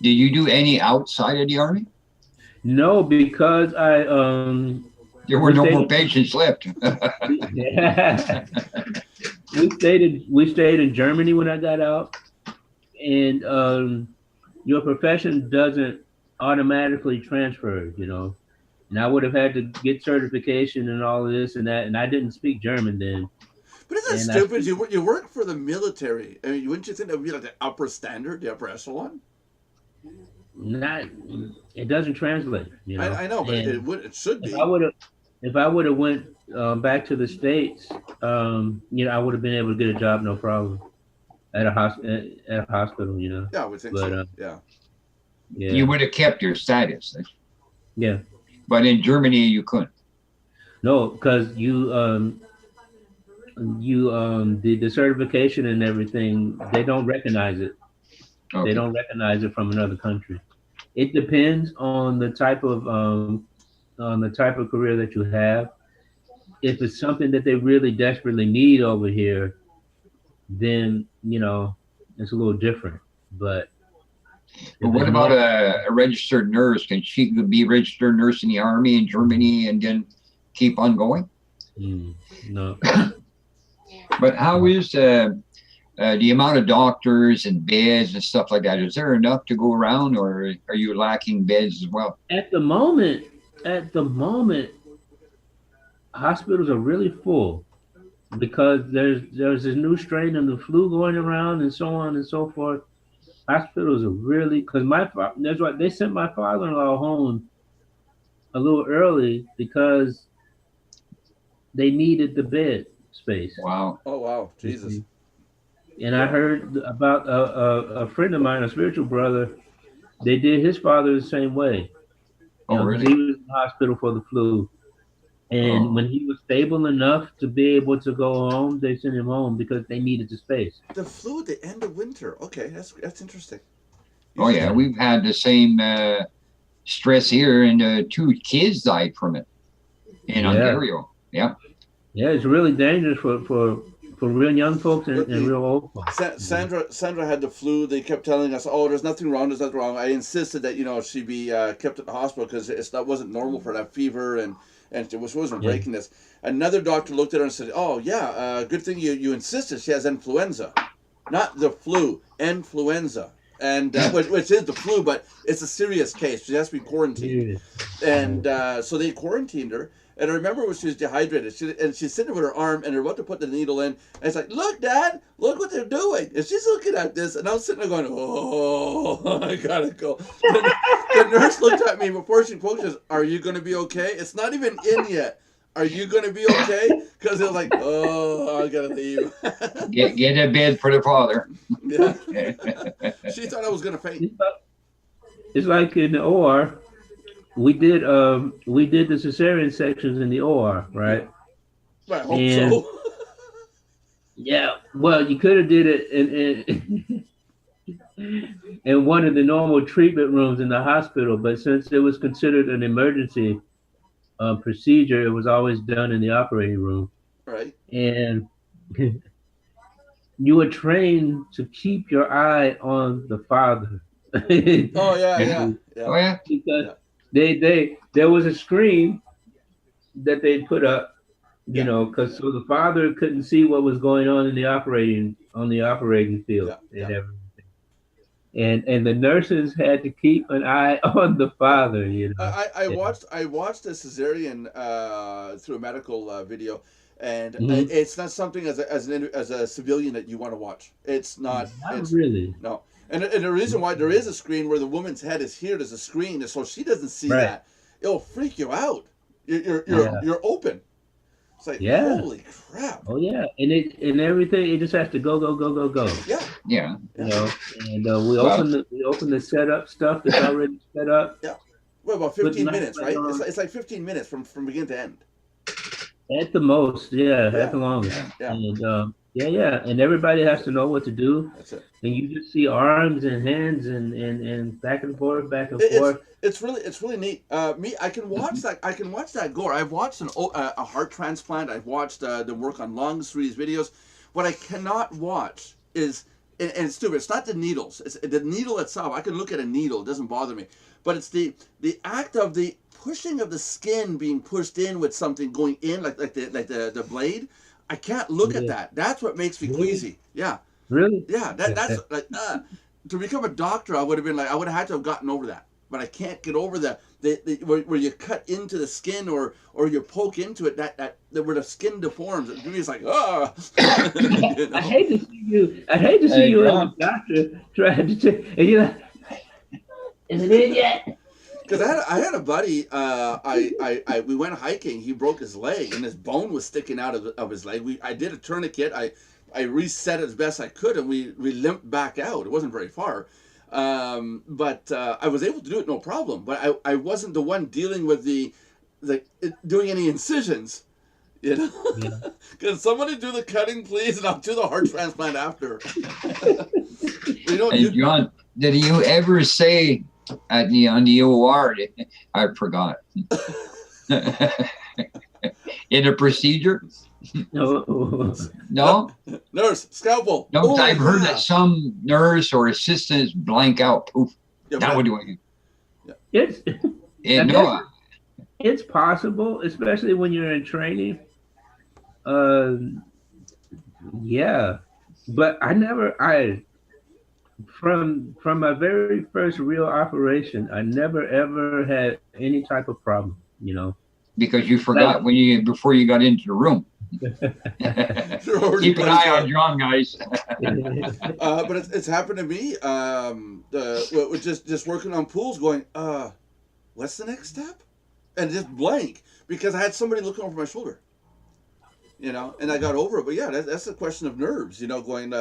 Did you do any outside of the army? No, because I There were no more patients left. Yeah. We stayed in Germany when I got out, and your profession doesn't automatically transfer, you know. And I would have had to get certification and all of this and that, and I didn't speak German then. But isn't that stupid? You work for the military. I mean, wouldn't you think that would be like the upper standard, the upper echelon? It doesn't translate. You know? I know, but it should be. If I would have went back to the States, you know, I would have been able to get a job, no problem, at a hospital. You know. Yeah, I would think so. Yeah. You would have kept your status. Yeah. But in Germany, you couldn't. No, because the certification and everything, they don't recognize it. Okay. They don't recognize it from another country. It depends on the type of career that you have. If it's something that they really desperately need over here, then you know it's a little different. But what about a registered nurse? Can she be a registered nurse in the army in Germany and then keep on going? No. But how is the amount of doctors and beds and stuff like that? Is there enough to go around, or are you lacking beds as well? At the moment, hospitals are really full because there's this new strain of the flu going around and so on and so forth. Hospitals are really, because that's why they sent my father-in-law home a little early because they needed the bed space. Wow. Oh wow, Jesus. And I heard about a friend of mine, a spiritual brother, they did his father the same way. Oh, really? He was in the hospital for the flu. And when he was stable enough to be able to go home, they sent him home because they needed the space. The flu at the end of winter. Okay, that's interesting. Oh yeah, we've had the same stress here, and 2 kids died from it in Ontario. Yeah. Yeah, it's really dangerous for real young folks and real old folks. Sandra had the flu. They kept telling us, "Oh, there's nothing wrong. There's nothing wrong." I insisted that she be kept at the hospital because that wasn't normal for that fever and it wasn't breaking this. Another doctor looked at her and said, "Oh yeah, good thing you insisted. She has influenza, not the flu, influenza." And which is the flu, but it's a serious case. She has to be quarantined, and so they quarantined her. And I remember when she was dehydrated, she's sitting with her arm and they're about to put the needle in. And it's like, "Look, Dad, look what they're doing." And she's looking at this, and I'm sitting there going, "Oh, I gotta go." The nurse looked at me before she spoke. She says, "Are you going to be okay? It's not even in yet. Are you going to be okay?" Because it was like, "Oh, I gotta leave." Get a bed for the father. Yeah. She thought I was going to faint. It's like in the OR. We did the cesarean sections in the OR, right? I hope so. Yeah, well, you could have did it in one of the normal treatment rooms in the hospital, but since it was considered an emergency procedure, it was always done in the operating room. Right. And you were trained to keep your eye on the father. Oh yeah. Oh yeah. Because there was a screen that they put up, you know, because so the father couldn't see what was going on in the operating field and everything. And the nurses had to keep an eye on the father, you know. I watched a cesarean through a medical video, and it's not something as a civilian that you want to watch. It's not. It's really. No. And the reason why there is a screen where the woman's head is here, there's a screen, so she doesn't see that. It'll freak you out. You're open. It's like, Yeah. holy crap. Oh yeah, and everything. It just has to go, go, go, go, go. Yeah. Yeah. You know, and we Well- open the setup stuff that's already set up. Well, about Put 15 light minutes, right? on. It's like 15 minutes from beginning to end. At the most, yeah, Yeah. at the longest. Yeah. And yeah, and everybody has to know what to do. That's it. And you just see arms and hands and back and forth, back and It's- forth. It's really neat. I can watch that. I can watch that gore. I've watched a heart transplant. I've watched the work on lungs through these videos. What I cannot watch is, and it's stupid. It's not the needles. It's the needle itself. I can look at a needle. It doesn't bother me. But it's the act of the pushing of the skin being pushed in with something going in, like the blade. I can't look at Yeah. that. That's what makes me Really? queasy. Yeah, Really? yeah. That's like to become a doctor. I would have been like, I would have had to have gotten over that. But I can't get over the where you cut into the skin or you poke into it that where the skin deforms. To me, it's like, oh. You know? I hate to see you. I hate to see Hey, you as Ron. a doctor trying to take, and you're like, is it in yet? Because I had a buddy. We went hiking. He broke his leg, and his bone was sticking out of his leg. I did a tourniquet. I reset it as best I could, and we limped back out. It wasn't very far. But I was able to do it no problem. But I wasn't the one dealing with doing any incisions, you know. Yeah. Can somebody do the cutting, please, and I'll do the heart transplant after. You know, Hey, John, did you ever say on the OR? I forgot. In a procedure? No. No. nurse, scalpel. No, Oh, I've heard yeah. that some nurse or assistants blank out. Poof. Yeah, That but- would do it. It's No, it's possible, especially when you're in training. Yeah, but from my very first real operation, I never ever had any type of problem. You know. because you forgot before you got into the room. You're already Keep an placed eye out. on John, guys. But it's happened to me. With just working on pools, going, what's the next step? And just blank because I had somebody looking over my shoulder. You know, and I got over it. But yeah, that's a question of nerves. You know, going,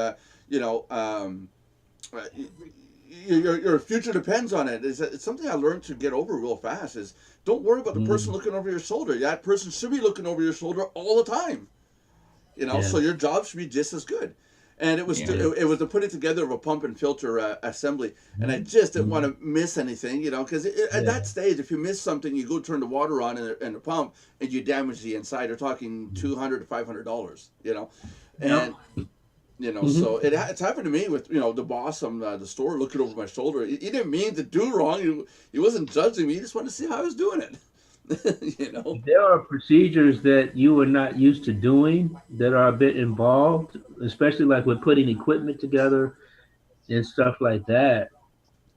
your future depends on it. It's something I learned to get over real fast. Is don't worry about the person looking over your shoulder. That person should be looking over your shoulder all the time. You know, Yeah. so your job should be just as good. And it was it was the putting together of a pump and filter assembly, and I just didn't want to miss anything, you know, because at that stage, if you miss something, you go turn the water on in the pump, and you damage the inside. You're talking $200 to $500, you know, and you know, so it's happened to me with the boss from the store looking over my shoulder. He didn't mean to do wrong. He wasn't judging me. He just wanted to see how I was doing it. You know. There are procedures that you are not used to doing that are a bit involved, especially like with putting equipment together and stuff like that.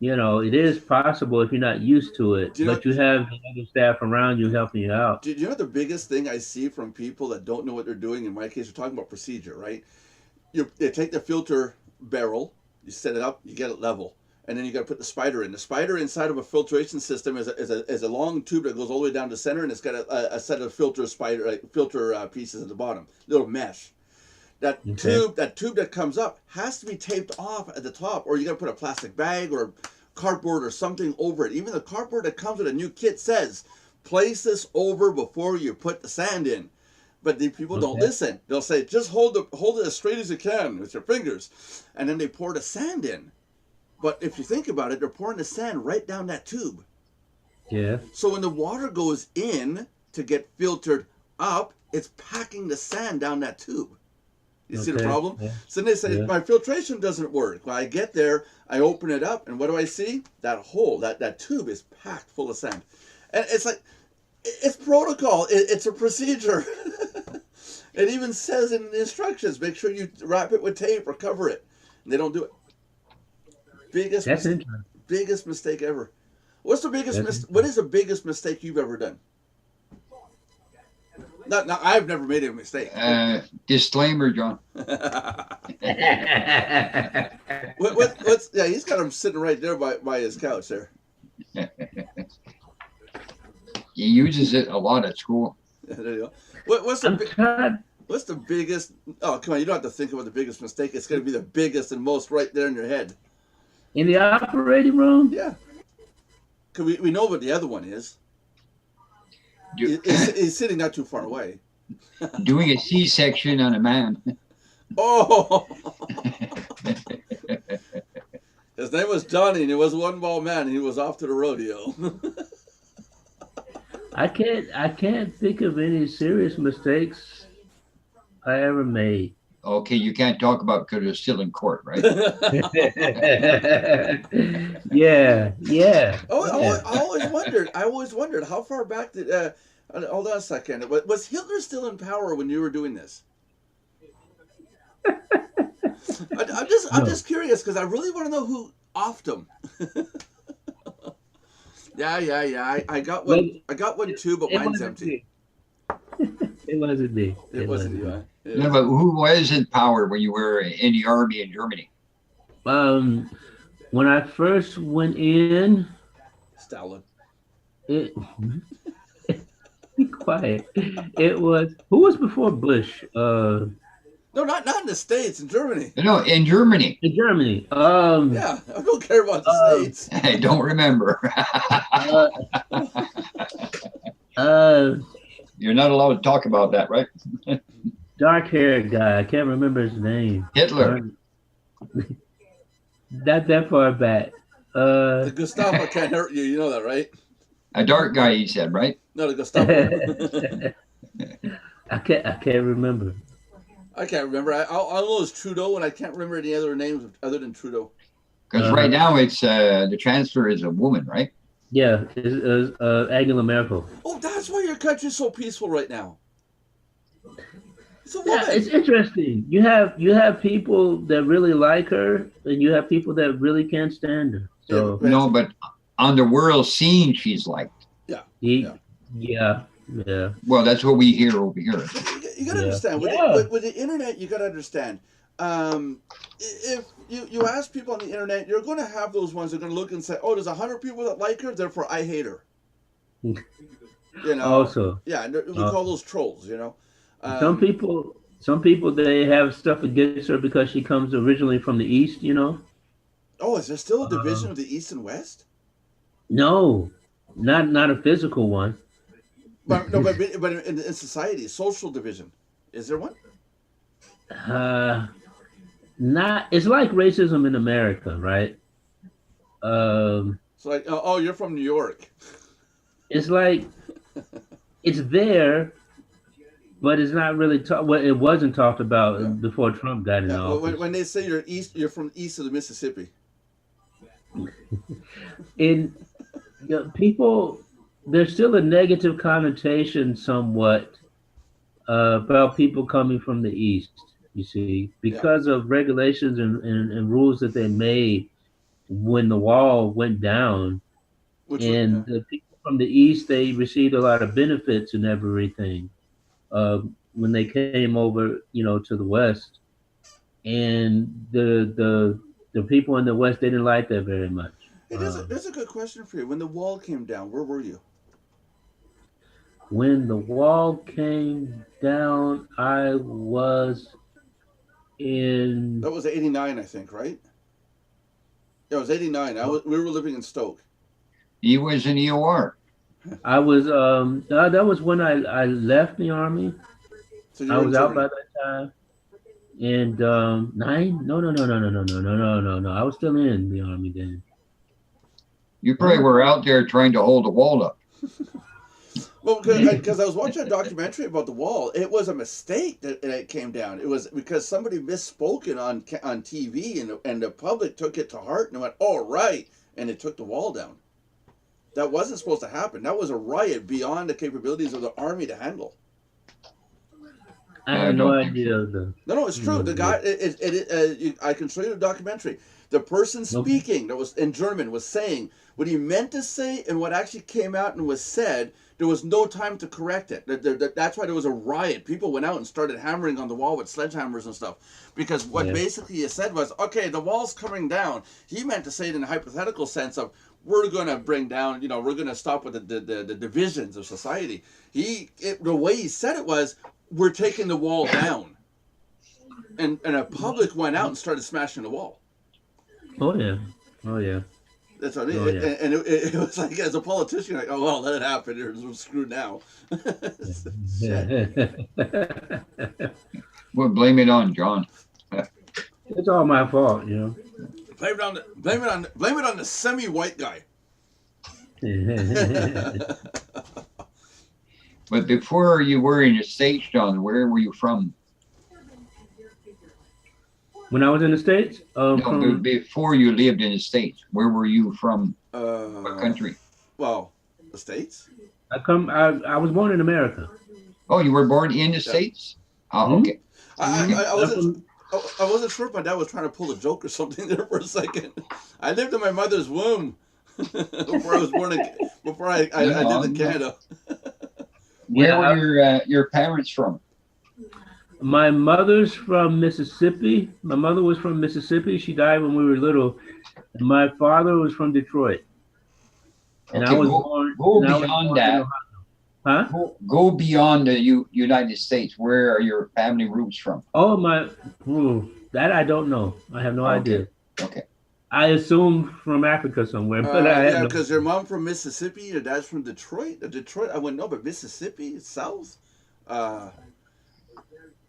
You know, it is possible if you're not used to it, Do you know- but you have the other staff around you helping you out. Do you know the biggest thing I see from people that don't know what they're doing? In my case, we're talking about procedure, right? You take the filter barrel, you set it up, you get it level, and then you got to put the spider in. The spider inside of a filtration system is a long tube that goes all the way down to the center, and it's got a set of filter pieces at the bottom, little mesh. That tube that comes up has to be taped off at the top, or you got to put a plastic bag or cardboard or something over it. Even the cardboard that comes with a new kit says, place this over before you put the sand in. But the people don't listen. They'll say, just hold it as straight as you can with your fingers. And then they pour the sand in. But if you think about it, they're pouring the sand right down that tube. Yeah. So when the water goes in to get filtered up, it's packing the sand down that tube. You see the problem? Yeah. So they say, my filtration doesn't work. When I get there, I open it up, and what do I see? That hole, that tube is packed full of sand. And it's like, it's protocol. It's a procedure. It even says in the instructions, make sure you wrap it with tape or cover it. And they don't do it. That's interesting. Biggest mistake ever. What's the biggest what is the biggest mistake you've ever done? Not I've never made a mistake. Disclaimer, John. What's he's got him sitting right there by his couch there. He uses it a lot at school. There you go. What's the biggest? Oh, come on! You don't have to think about the biggest mistake. It's going to be the biggest and most right there in your head. In the operating room? Yeah. Cause we know what the other one is. He's sitting not too far away. Doing a C-section on a man. Oh. His name was Johnny, and he was one ball man, and he was off to the rodeo. I can't think of any serious mistakes I ever made. Okay, you can't talk about because it's still in court, right? Yeah. I always wondered how far back did. Hold on a second. Was Hitler still in power when you were doing this? I'm just curious because I really want to know who offed him. Yeah. I got one. I got one too, but mine's empty. It wasn't me. It wasn't you. Huh? No, but who was in power when you were in the army in Germany? When I first went in, Stalin. Be quiet. It was who was before Bush? No, not in the States. In Germany. No, in Germany. In Germany. Yeah, I don't care about the States. I don't remember. You're not allowed to talk about that, right? Dark-haired guy. I can't remember his name. Hitler. Not that far back. The Gestapo can't hurt you. You know that, right? A dark guy, he said, right? No, the Gestapo. I can't remember. I can't remember. I know it's Trudeau, and I can't remember any other names other than Trudeau. Because right now it's the chancellor is a woman, right? Yeah, it's Angela Merkel. Oh, that's why your country's so peaceful right now. It's a woman. Yeah, it's interesting. You have people that really like her, and you have people that really can't stand her. So no, but on the world scene, she's liked. Yeah. Well, that's what we hear over here. You got to understand with the internet. You got to understand. If you ask people on the internet, you're going to have those ones that are going to look and say, "Oh, there's 100 people that like her, therefore I hate her." You know. Also. Yeah, we call those trolls. You know. Some people they have stuff against her because she comes originally from the East. You know. Oh, is there still a division of the East and West? No, not a physical one. But in society, social division, is there one? Not. It's like racism in America, right? So like, oh, you're from New York. It's like it's there, but it's not really well, it wasn't talked about before Trump got in office. When they say you're from east of the Mississippi. People, there's still a negative connotation somewhat about people coming from the East, you see, because of regulations and rules that they made when the wall went down. The people from the East, they received a lot of benefits and everything when they came over, to the West. And the people in the West, they didn't like that very much. Hey, there's a good question for you. When the wall came down, where were you? When the wall came down, I was in... That was 89, I think, right? Yeah, it was 89. We were living in Stoke. He was in EOR. I was, that was when I left the Army. So I was out by that time. And No. I was still in the Army then. You probably were out there trying to hold the wall up. Well, because I was watching a documentary about the wall. It was a mistake that it came down. It was because somebody misspoken on TV, and the public took it to heart and went, "Oh, right," and it took the wall down. That wasn't supposed to happen. That was a riot beyond the capabilities of the Army to handle. I had no idea. No, it's true. The guy, I can show you the documentary. The person speaking that was in German was saying what he meant to say, and what actually came out and was said. There was no time to correct it. That's why there was a riot. People went out and started hammering on the wall with sledgehammers and stuff. Because what basically he said was, okay, the wall's coming down. He meant to say it in a hypothetical sense of, we're going to bring down, we're going to stop with the divisions of society. The way he said it was, we're taking the wall down. And a public went out and started smashing the wall. Oh yeah. Oh yeah. That's what I mean. Oh, yeah. And it was like, as a politician, like, oh, well, let it happen. We're screwed now. Shit. Well, blame it on John. It's all my fault, Blame it on the semi-white guy. But before you were in the States, John, where were you from? When I was in the States? No, before you lived in the States, where were you from? What country? Well, the States. I was born in America. Oh, you were born in the States? Oh, okay. I wasn't sure if my dad was trying to pull a joke or something there for a second. I lived in my mother's womb before I was born. Before I lived in Canada. Where were your parents from? My mother's from Mississippi. My mother was from Mississippi. She died when we were little. And my father was from Detroit. And Okay, I was go born. beyond that. Huh? Go beyond the United States. Where are your family roots from? Oh that I don't know. I have no idea. Okay. I assume from Africa somewhere, but yeah, because your mom from Mississippi, your dad's from Detroit. Detroit, I wouldn't know, but Mississippi, South.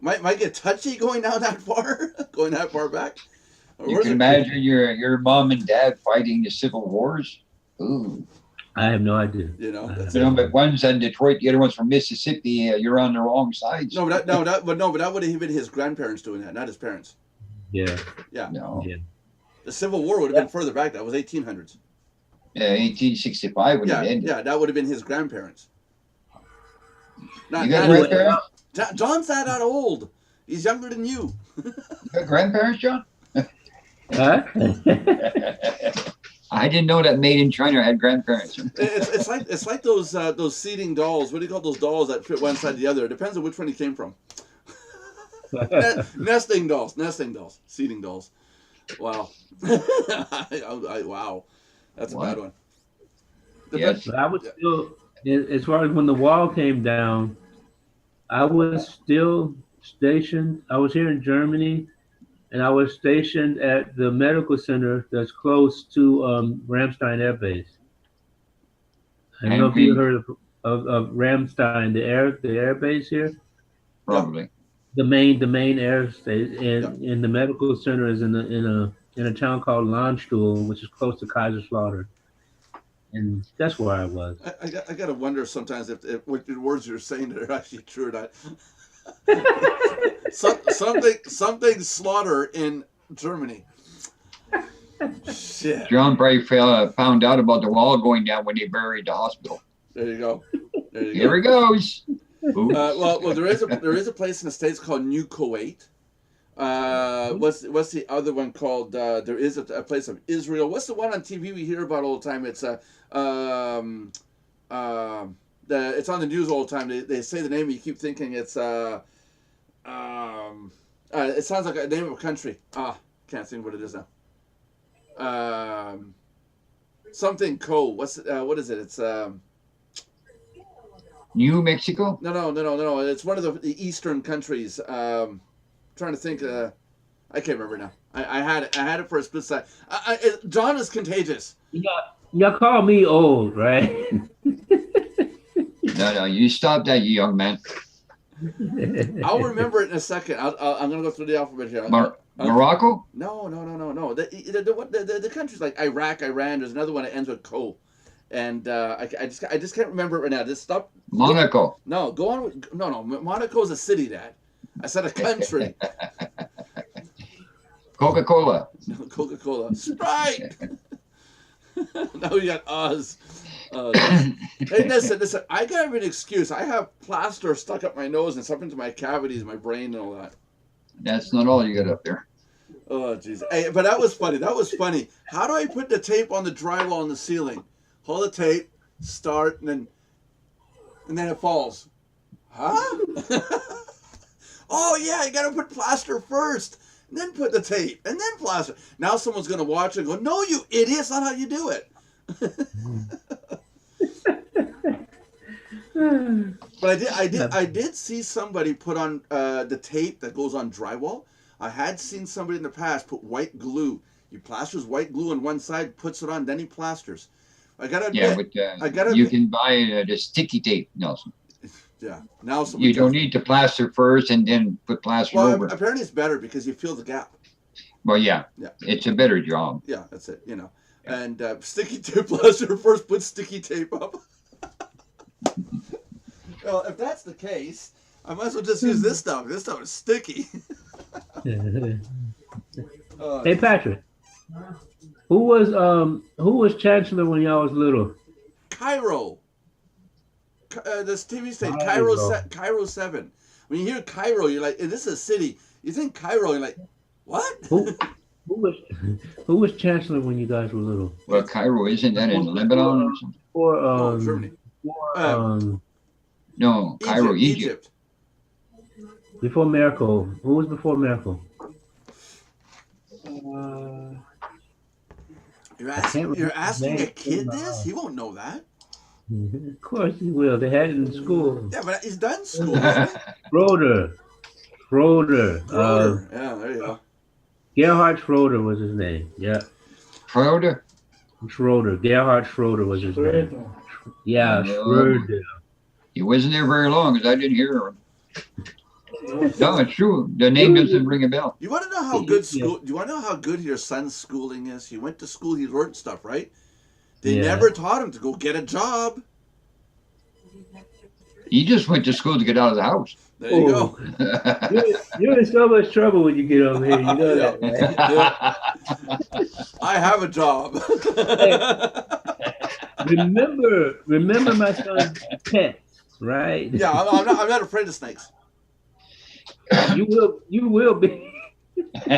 Might get touchy going down that far, going that far back. You can imagine your mom and dad fighting the civil wars. Ooh. I have no idea. But one's in Detroit, the other one's from Mississippi. You're on the wrong side. No, but that would have been his grandparents doing that, not his parents. Yeah. Yeah. No. Yeah. The Civil War would have been further back. That was 1800s. Yeah, 1865 when it ended. Yeah, that would have been his grandparents. You got grandparents? John's not that old. He's younger than you. You got grandparents, John? Huh? I didn't know that Made in China had grandparents. It's like those seating dolls. What do you call those dolls that fit one side to the other? It depends on which one he came from. Nesting dolls, seating dolls. Wow. Wow. That's a bad one. Yes. But I was still, as far as when the wall came down, I was still stationed. I was here in Germany, and I was stationed at the medical center that's close to Ramstein Air Base. I don't know if you heard of Ramstein, the air base here. Probably. The main air station, and the medical center is in a town called Landstuhl, which is close to Kaiserslautern. And that's where I was. I got to wonder sometimes if what the words you're saying are actually true or not. something slaughter in Germany. Shit. John probably found out about the wall going down when they buried the hospital. There you go. Here he goes. Well, there is a place in the States called New Kuwait. What's the other one called? There is a place of Israel. What's the one on TV we hear about all the time? It's it's on the news all the time. They say the name, and you keep thinking it's it sounds like a name of a country. Can't think what it is now. Something Co. What is it? It's New Mexico? No. It's one of the eastern countries. Trying to think. I can't remember now. I had it for a split second. John is contagious. Y'all call me old, right? No, you stop that, you young man. I'll remember it in a second. I'm gonna go through the alphabet here. Morocco? No. The countries like Iraq, Iran. There's another one that ends with Co. And I just can't remember it right now. Just stop. Monaco. No, go on. No. Monaco's a city, Dad. I said a country. Coca-Cola. No, Coca-Cola. Sprite. Now we got Oz. Hey, listen. I got an excuse. I have plaster stuck up my nose and something to my cavities, my brain, and all that. That's not all you got up there. Oh, jeez. Hey, but that was funny. How do I put the tape on the drywall on the ceiling? Hold the tape, start, and then it falls. Huh? Oh, yeah, you got to put plaster first, and then put the tape, and then plaster. Now someone's going to watch it and go, no, you idiot, that's not how you do it. But I did see somebody put on the tape that goes on drywall. I had seen somebody in the past put white glue. He plasters white glue on one side, puts it on, then he plasters. I gotta admit, you can buy the sticky tape, Nelson. Yeah, now you don't need to plaster first and then put plaster over. Apparently it's better because you feel the gap. Well, yeah, it's a better job. Yeah, that's it. You know, and sticky tape plaster first. Put sticky tape up. Well, if that's the case, I might as well just use this stuff. This stuff is sticky. Hey, Patrick, who was chancellor when y'all was little? Cairo. This TV station, Cairo 7. When you hear Cairo, you're like, this is a city. You think Cairo, you're like, what? Who was chancellor when you guys were little? Well, Cairo, isn't that in Lebanon or something? Or Germany. No, Cairo, Egypt. Before Miracle. Who was before Miracle? You're asking a kid this? He won't know that. Of course he will. They had it in school. Yeah, but he's done school. Schroeder. Yeah, there you go. Gerhard Schroeder was his name. Yeah. Schroeder? Gerhard Schroeder was his name. Yeah, Schroeder. He wasn't there very long because I didn't hear him. No, it's true. The name doesn't ring a bell. You want to know how good school? Do you want to know how good your son's schooling is? He went to school. He learned stuff, right? They never taught him to go get a job. He just went to school to get out of the house. There you go. You're in so much trouble when you get over here. You know that, right? I have a job. Remember my son's pet, right? Yeah, I'm not afraid of snakes. You will be. I'm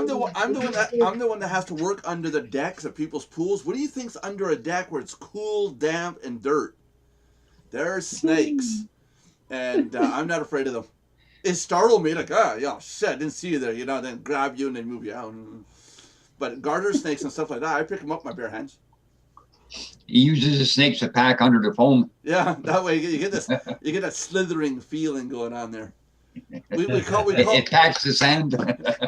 the one that has to work under the decks of people's pools. What do you think's under a deck where it's cool, damp, and dirt? There are snakes, and I'm not afraid of them. It startled me, like, shit, I didn't see you there, you know, then grab you and then move you out. But garter snakes and stuff like that, I pick them up with my bare hands. He uses the snakes to pack under the foam. Yeah, that way you get that slithering feeling going on there. We call it packs the sand.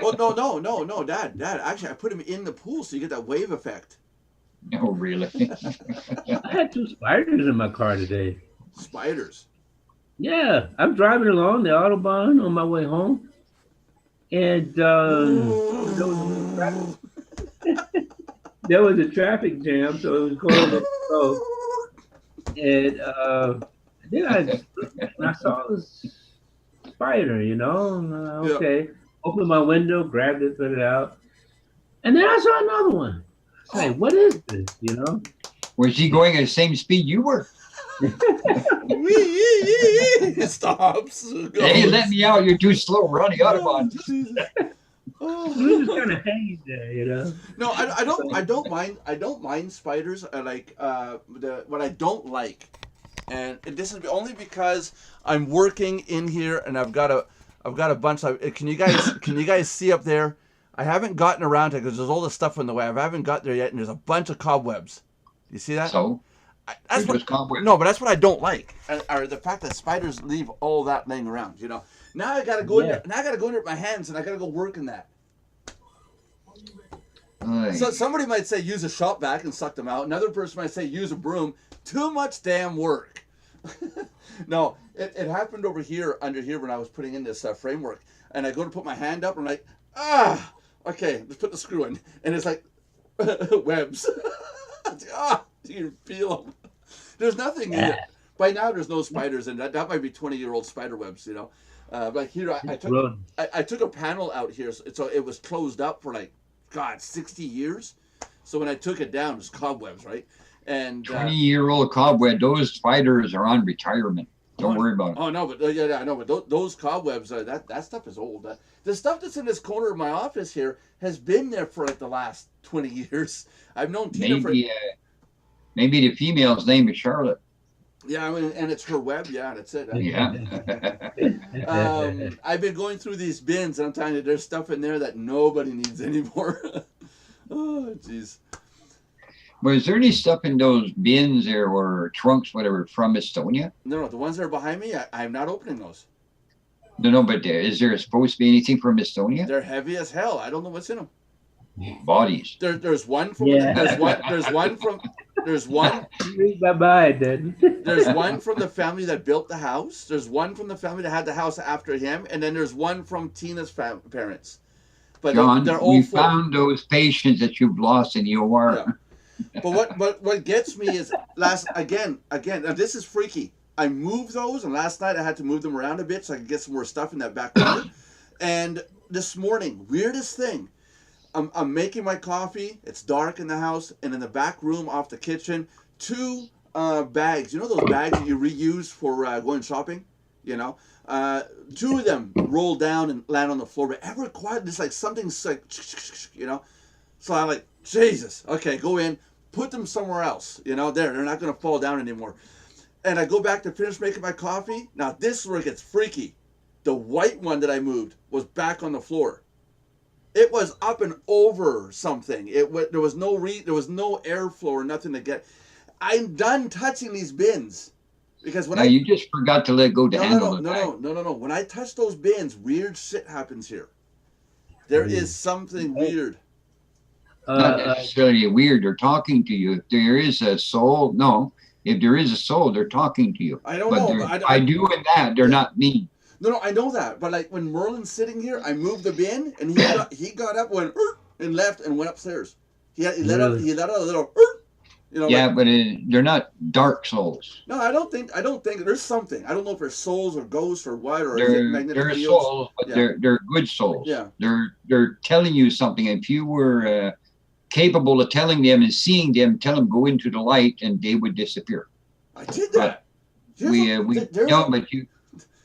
Well, no, Dad. Actually, I put him in the pool so you get that wave effect. Oh, really? I had 2 spiders in my car today. Spiders? Yeah, I'm driving along the Autobahn on my way home, and there was a traffic jam, so it was going slow. And then I saw this spider, you know. Okay, opened my window, grabbed it, put it out, and then I saw another one. Hey, what is this? You know? Was he going at the same speed you were? It stops. Hey, let me out! You're too slow. We're on the Autobahn. We're just kind of hanging there, you know. No, I don't mind. I don't mind spiders. I like what I don't like, and this is only because I'm working in here and I've got a bunch of. Can you guys see up there? I haven't gotten around to it because there's all this stuff in the way. I haven't got there yet, and there's a bunch of cobwebs. You see that? So, that's what, no, but that's what I don't like, or the fact that spiders leave all that laying around. You know. Now I gotta go in there. Now I gotta go in there with my hands, and I gotta go work in that. So somebody might say use a shop vac and suck them out. Another person might say use a broom. Too much damn work. No, it happened over here, under here, when I was putting in this framework, and I go to put my hand up, and I'm like, okay, let's put the screw in, and it's like webs. You can feel them. There's nothing in it. By now, there's no spiders in that. That might be 20-year-old spider webs, you know. But here, I took a panel out here, so it was closed up for 60 years. So when I took it down, it was cobwebs, right? And 20-year-old cobweb. Those spiders are on retirement. Don't worry about it. Oh no, but yeah, I know. But those cobwebs, that stuff is old. The stuff that's in this corner of my office here has been there for the last 20 years. I've known Tina maybe the female's name is Charlotte. Yeah, I mean, and it's her web. Yeah, that's it. Yeah. I've been going through these bins, and I'm telling you, there's stuff in there that nobody needs anymore. Oh, jeez. Was there any stuff in those bins there or trunks, whatever, from Estonia? No, the ones that are behind me, I'm not opening those. No, but is there supposed to be anything from Estonia? They're heavy as hell. I don't know what's in them. Bodies. There's one from Yeah. there's one Read my mind, then. there's one from the family that built the house. There's one from the family that had the house after him, and then there's one from Tina's parents. But John, they're all we full. found those patients that you've lost in the OR. Yeah. But what gets me is again, now this is freaky. I moved those, and last night I had to move them around a bit so I could get some more stuff in that back corner. And this morning, weirdest thing, I'm making my coffee. It's dark in the house, and in the back room off the kitchen, two bags. You know those bags that you reuse for going shopping? You know, two of them roll down and land on the floor. But ever quiet, it's like something's like, you know. So I'm like, Jesus. Okay, go in, put them somewhere else. You know, they're not gonna fall down anymore. And I go back to finish making my coffee. Now this is where it gets freaky. The white one that I moved was back on the floor. It was up and over something. There was no airflow or nothing to get. I'm done touching these bins because when You just forgot to let go to handle it. no. When I touch those bins, weird shit happens here. There is something weird. Not necessarily weird. They're talking to you. If there is a soul, no. If there is a soul, they're talking to you. I don't But know. by doing that, they're not mean. No, I know that. But like when Merlin's sitting here, I moved the bin, and he got up, went and left, and went upstairs. He let out a little, you know. Yeah, like, but they're not dark souls. no, I don't think there's something. I don't know if they're souls or ghosts or what or is it magnetic They're fields. souls, but Yeah. they're good souls. Yeah. They're telling you something. If you were capable of telling them and seeing them, tell them go into the light, and they would disappear. I did that.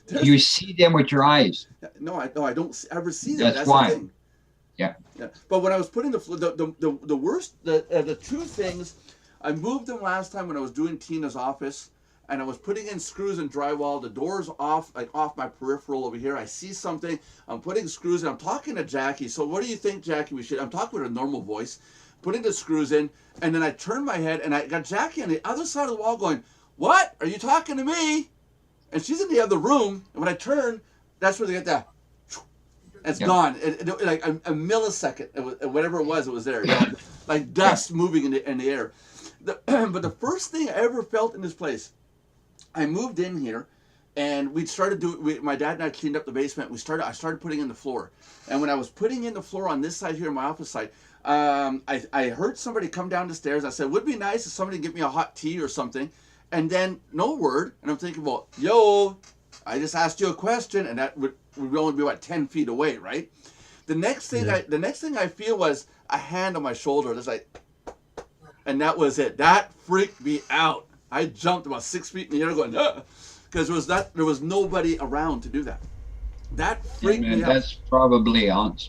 But you see them with your eyes. No, I don't ever see that. That's why. The thing. Yeah. But when I was putting the worst, the two things, I moved them last time when I was doing Tina's office, and I was putting in screws and drywall. The door's off, like off my peripheral over here. I see something. I'm putting screws in. I'm talking to Jackie. So what do you think, Jackie? I'm talking with a normal voice, putting the screws in, and then I turn my head, and I got Jackie on the other side of the wall going, "What? Are you talking to me?" And she's in the other room, and when I turn, that's where they get that. It's gone. Like a millisecond, whatever it was there. You know, like dust moving in the air. But the first thing I ever felt in this place, I moved in here, and we started doing. My dad and I cleaned up the basement. I started putting in the floor, and when I was putting in the floor on this side here, my office side, I heard somebody come down the stairs. I said, "Would be nice if somebody give me a hot tea or something." And then no word, and I'm thinking, well, yo, I just asked you a question, and that would only be about 10 feet away, right? The next thing I feel was a hand on my shoulder. It's like, and that was it. That freaked me out. I jumped about 6 feet in the air, going, because there was nobody around to do that. That freaked me out. That's probably Hans.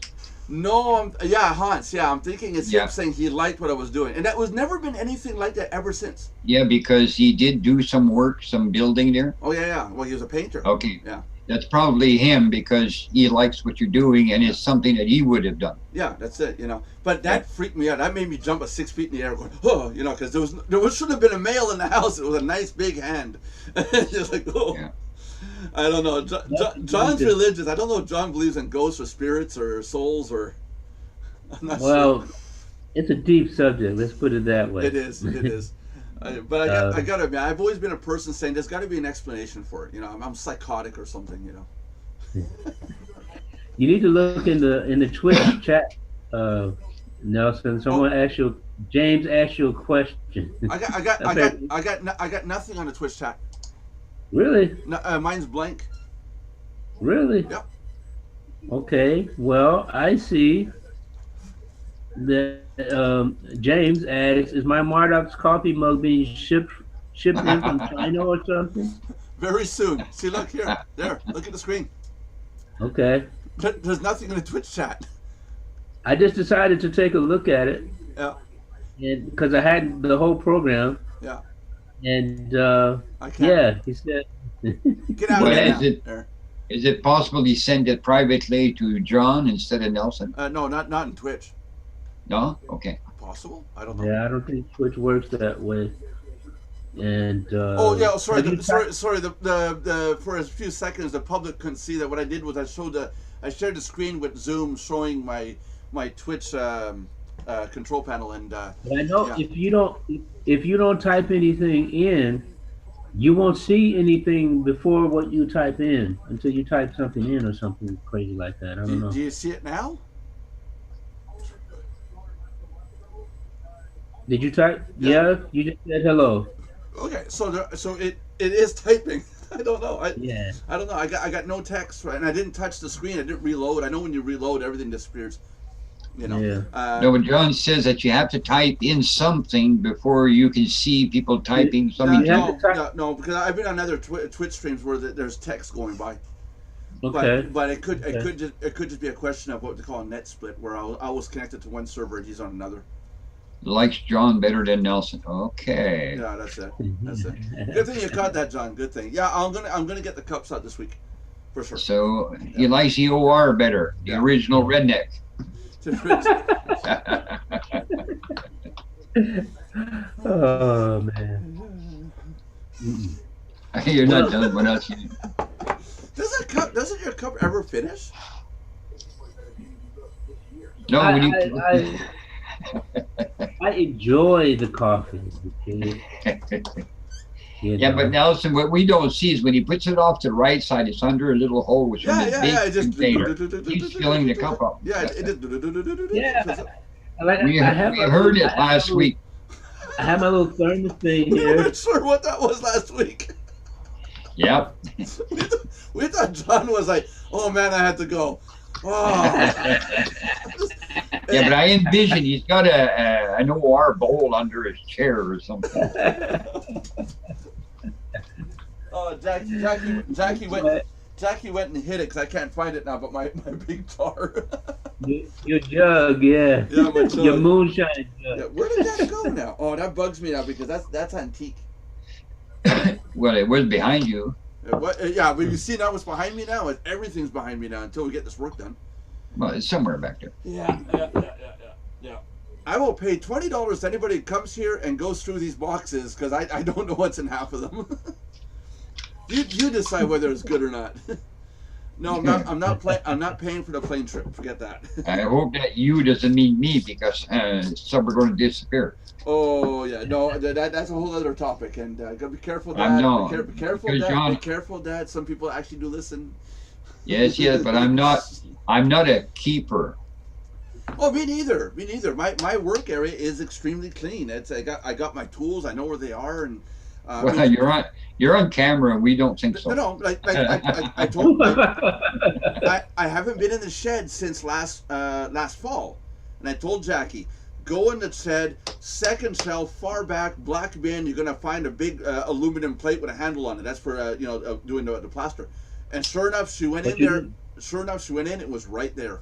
No, Hans. Yeah, I'm thinking it's him saying he liked what I was doing, and that was never been anything like that ever since. Yeah, because he did do some work, some building there. Oh yeah. Well, he was a painter. Okay. Yeah. That's probably him because he likes what you're doing, and it's something that he would have done. Yeah, that's it. You know, but that freaked me out. That made me jump 6 feet in the air, going, oh, you know, because there should have been a male in the house. It was a nice big hand. Just like, oh. Yeah. I don't know. John's religious. I don't know if John believes in ghosts or spirits or souls or. I'm not sure. It's a deep subject. Let's put it that way. It is. But I gotta admit, I've always been a person saying there's got to be an explanation for it. You know, I'm psychotic or something. You know. You need to look in the Twitch chat, Nelson. Someone asked you. James asked you a question. I got nothing on the Twitch chat. Really? No, mine's blank. Really? Yep. Okay. Well, I see that James asks, "Is my Mardox coffee mug being shipped in from China or something?" Very soon. See, look here. There. Look at the screen. Okay. There's nothing in the Twitch chat. I just decided to take a look at it. Yeah. And because I had the whole program. Yeah. And he said. Get out of there. Is it possible you send it privately to John instead of Nelson? No, not in Twitch. No? Okay. possible? I don't know. Yeah, I don't think Twitch works that way. And Oh yeah, sorry, have you sorry. The for a few seconds, the public couldn't see that. What I did was I shared the screen with Zoom showing my Twitch control panel, and But I know yeah. if you don't type anything in, you won't see anything before what you type in until you type something in or something crazy like that. I don't Do know. you see it now? Did you type? Yeah. Yeah, you just said hello. Okay, so it is typing. I don't know. Yeah. I don't know. I got no text, right? And I didn't touch the screen. I didn't reload. I know when you reload, everything disappears. You know. Yeah. No, but John says that you have to type in something before you can see people typing something. You have to type- No, because I've been on other Twitch streams where there's text going by. Okay. But it could just be a question of what they call a net split, where I was connected to one server and he's on another. Likes John better than Nelson. Okay. Yeah, that's it. That's it. Good thing you caught that, John. Good thing. Yeah, I'm gonna get the cups out this week, for sure. So he likes the OR better, the original redneck. Oh man. You're not done with us. Doesn't your cup ever finish? No, I enjoy the coffee. Okay? Yeah, but Nelson, what we don't see is when he puts it off to the right side, it's under a little hole which is a big container. He's filling the cup up. Yeah, We heard it last week. I have my little thermos thing We here. weren't sure what that was last week. Yep. We thought John was like, oh man, I had to go. Oh. Yeah, but I envision he's got an OR bowl under his chair or something. Oh, Jackie went and hid it because I can't find it now. But my big jar. Your jug, yeah. Yeah, my jug. Your moonshine jug. Yeah, where did that go now? Oh, that bugs me now because that's antique. Well, it was behind you. Yeah, but you see now what's behind me now? Everything's behind me now until we get this work done. Well, it's somewhere back there. Yeah. I will pay $20 to anybody who comes here and goes through these boxes because I don't know what's in half of them. you decide whether it's good or not. No, I'm not paying for the plane trip. Forget that. I hope that you doesn't mean me because some are going to disappear. Oh yeah, no, that's a whole other topic, and gotta be careful, Dad. I know. Be careful, Because Dad. John- Be careful, Dad. Some people actually do listen. Yes, but I'm not a keeper. Oh, me neither. Me neither. My work area is extremely clean. I got my tools. I know where they are, and Well, you're on camera. We don't think so. no. Like I told. I haven't been in the shed since last fall, and I told Jackie, go in the shed, second shelf, far back, black bin. You're gonna find a big aluminum plate with a handle on it. That's for doing the plaster. And sure enough, she went in there. Sure enough, she went in. It was right there.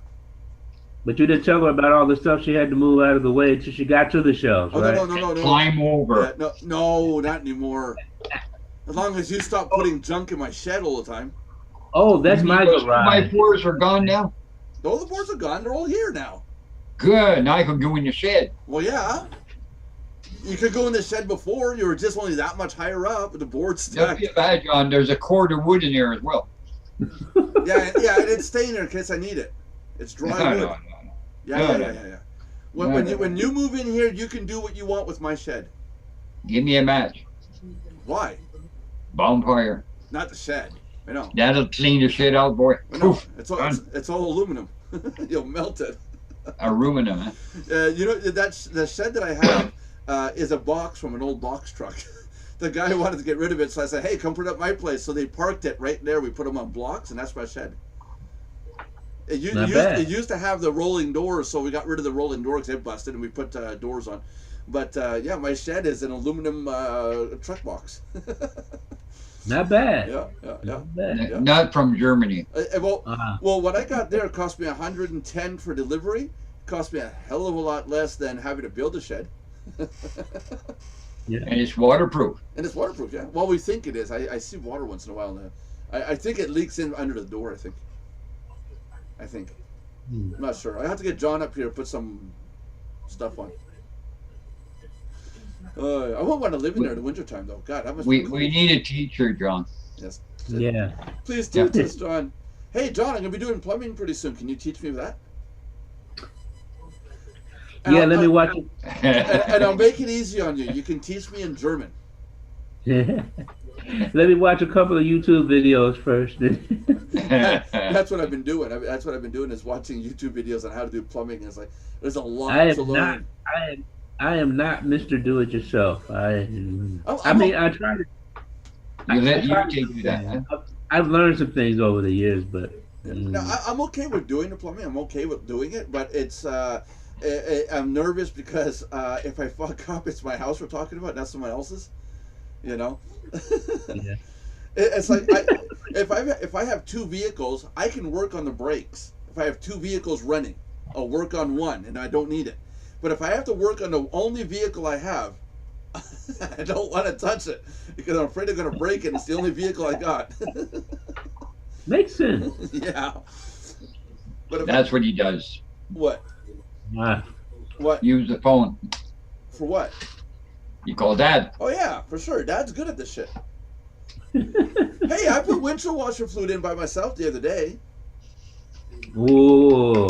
But you didn't tell her about all the stuff she had to move out of the way until she got to the shelves, Oh right? no. Climb over. No, not anymore. As long as you stop putting junk in my shed all the time. Oh, that's my My garage. floors are gone now. All the boards are gone. They're all here now. Good. Now I can go in the shed. Well, yeah. You could go in the shed before. You were just only that much higher up with the boards Don't stacked. feel bad, John. There's a cord of wood in there as well. Yeah, and it's staying there in case I need it. It's dry wood. No. Yeah. No. When you move in here, you can do what you want with my shed. Give me a match. Why? Bonfire. Not the shed. I know. That'll clean the shit out, boy. I know. Poof. It's all aluminum. You'll melt it. Aluminum, huh? The shed that I have is a box from an old box truck. The guy wanted to get rid of it, so I said, "Hey, come put it at my place." So they parked it right there. We put them on blocks, and that's my shed. It used to have the rolling doors, so we got rid of the rolling doors. They busted, and we put doors on. But yeah, my shed is an aluminum truck box. Not bad. Yeah. Not bad. Not from Germany. Well, what I got there cost me $110 for delivery. It cost me a hell of a lot less than having to build a shed. Yeah. And it's waterproof. And it's waterproof, yeah. Well, we think it is. I see water once in a while now. I think it leaks in under the door, I think. I'm not sure. I have to get John up here to put some stuff on. I won't want to live in there in the wintertime, though. God, that must We be cool. we need a teacher, John. Yes. Yeah. Please teach us, John. Hey, John, I'm going to be doing plumbing pretty soon. Can you teach me that? Yeah, let me watch it. And I'll make it easy on you. You can teach me in German. Let me watch a couple of YouTube videos first. That's what I've been doing. That's what I've been doing is watching YouTube videos on how to do plumbing. It's like there's a lot I to am learn. not. I am not Mr. Do It Yourself. I mean, I try to. You let you do that. Huh? I've learned some things over the years, but No, I'm okay with doing the plumbing. I'm okay with doing it, but it's I'm nervous because if I fuck up, it's my house we're talking about, not someone else's. You know. yeah. It's like if I have two vehicles, I can work on the brakes. If I have two vehicles running, I'll work on one, and I don't need it. But if I have to work on the only vehicle I have, I don't want to touch it because I'm afraid they're going to break it. It's the only vehicle I got. Makes sense. Yeah. But if That's what he does. what? Ah. What? Use the phone. For what? You call Dad. Oh yeah, for sure. Dad's good at this shit. Hey, I put windshield washer fluid in by myself the other day. Whoa.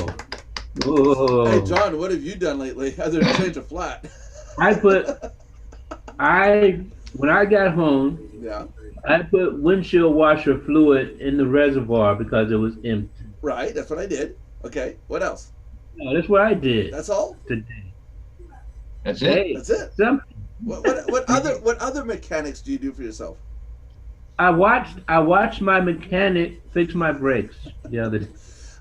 Whoa. Hey John, what have you done lately other than change a flat? When I got home, Yeah. I put windshield washer fluid in the reservoir because it was empty. Right, that's what I did. Okay, what else? No, that's what I did That's all? today. That's it. Hey, That's it. something. What other mechanics do you do for yourself? I watched my mechanic fix my brakes the other day.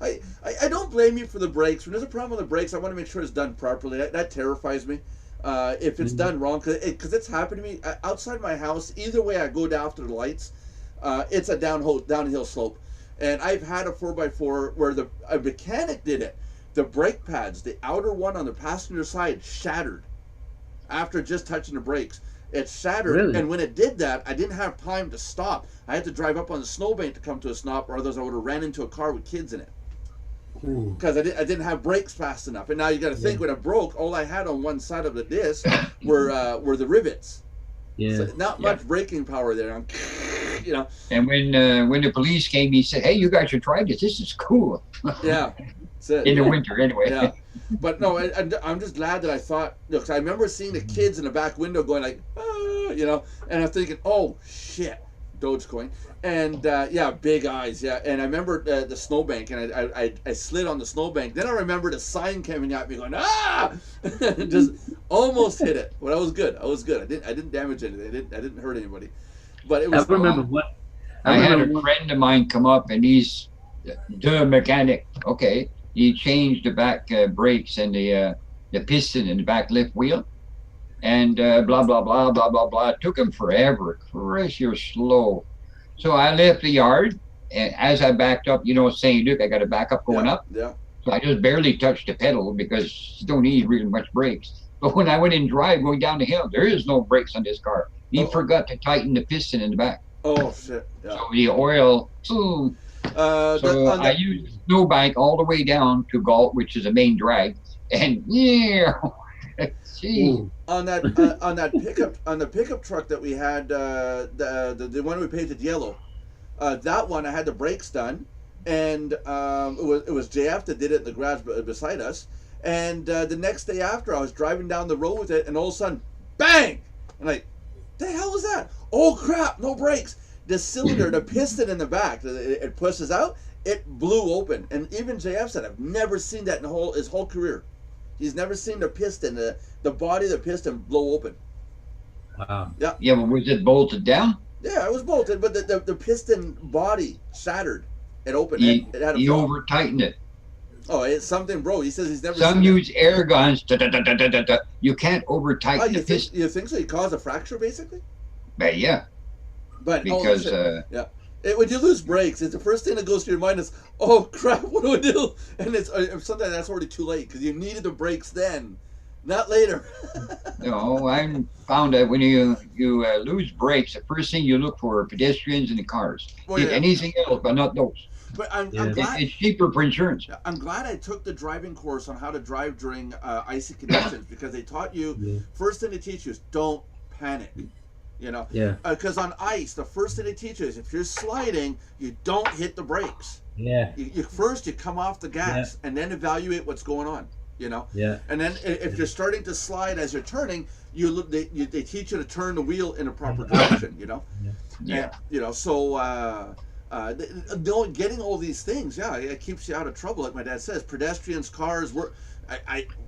I don't blame you for the brakes. When there's a problem with the brakes, I want to make sure it's done properly. That terrifies me. If it's done wrong, because it's happened to me outside my house. Either way, I go down after the lights. It's a downhill slope, and I've had a 4x4 where a mechanic did it. The brake pads, the outer one on the passenger side, shattered after just touching the brakes. It shattered, Really? and when it did that, I didn't have time to stop. I had to drive up on the snowbank to come to a stop, or otherwise I would have ran into a car with kids in it. Ooh. Because I didn't have brakes fast enough. And now you got to think, when it broke, all I had on one side of the disc were the rivets. Yeah. So not much braking power there. You know. And when the police came, he said, "Hey, you guys should try this. This is cool." Yeah. That's it. In the winter, anyway. Yeah. But no, I'm just glad that I thought. Look, I remember seeing the kids in the back window going like, ah, you know, and I'm thinking, oh shit, Dogecoin, and yeah, big eyes, yeah. And I remember the snowbank, and I slid on the snowbank. Then I remember the sign coming at me, going ah, just almost hit it. But I was good. I didn't damage anything. I didn't hurt anybody. But it was. I remember what. I had a friend of mine come up, and he's the mechanic. Okay, he changed the back brakes and the piston in the back left wheel, and blah blah blah blah blah blah. It took him forever. Chris, you're slow. So I left the yard, and as I backed up, saying, "Look, I got to back up going up." Yeah. So I just barely touched the pedal because you don't need really much brakes. But when I went in drive going down the hill, there is no brakes on this car. He forgot to tighten the piston in the back. Oh shit. Yeah. So the oil. So I used the snowbank all the way down to Galt, which is a main drag, and yeah, gee. On that pickup truck that we had, the one we painted yellow, that one I had the brakes done, and it was JF that did it in the garage beside us, and the next day after I was driving down the road with it, and all of a sudden, bang! And like, the hell was that? Oh crap! No brakes. The cylinder, the piston in the back, it pushes out. It blew open, and even JF said, "I've never seen that in his whole career. He's never seen the piston, the body of the piston blow open." Wow. Yeah, but was it bolted down? Yeah, it was bolted, but the piston body shattered. It opened. He It had a fall. over tightened it. Oh, it's something, bro. He says he's never. Some seen use air guns. Da. You can't over Oh, tighten the piston. you think so? He caused a fracture, basically. But yeah, But because when you lose brakes, it's the first thing that goes through your mind is, "Oh crap, what do I do?" And it's sometimes that's already too late because you needed the brakes then, not later. I found that when you lose brakes, the first thing you look for are pedestrians and the cars. Well, yeah. Anything else, but not those. But I'm Yeah. glad. It's cheaper for insurance. I'm glad I took the driving course on how to drive during icy conditions because they taught you. Yeah. First thing they teach you is don't panic. You know, Yeah. because on ice, the first thing they teach you is if you're sliding, you don't hit the brakes. Yeah. You first you come off the gas and then evaluate what's going on. You know, Yeah. and then if you're starting to slide as you're turning, they teach you to turn the wheel in a proper direction. You know, Yeah. and, you know, so getting all these things, yeah, it keeps you out of trouble. Like my dad says, pedestrians, cars.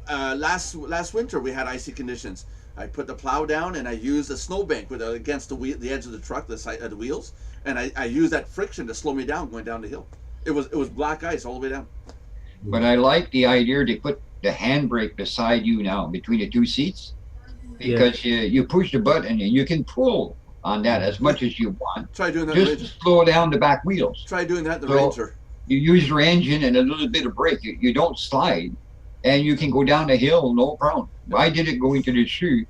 Last winter we had icy conditions. I put the plow down and I used a snowbank against the edge of the truck, the side of the wheels, and I used that friction to slow me down going down the hill. It was black ice all the way down. But I like the idea to put the handbrake beside you now between the two seats, because you push the button and you can pull on that as much as you want. Try doing that. In the Just Ranger. to slow down the back wheels. Try doing that in the So- Ranger. You use your engine and a little bit of brake. You don't slide, and you can go down the hill no problem. I did it going to the chute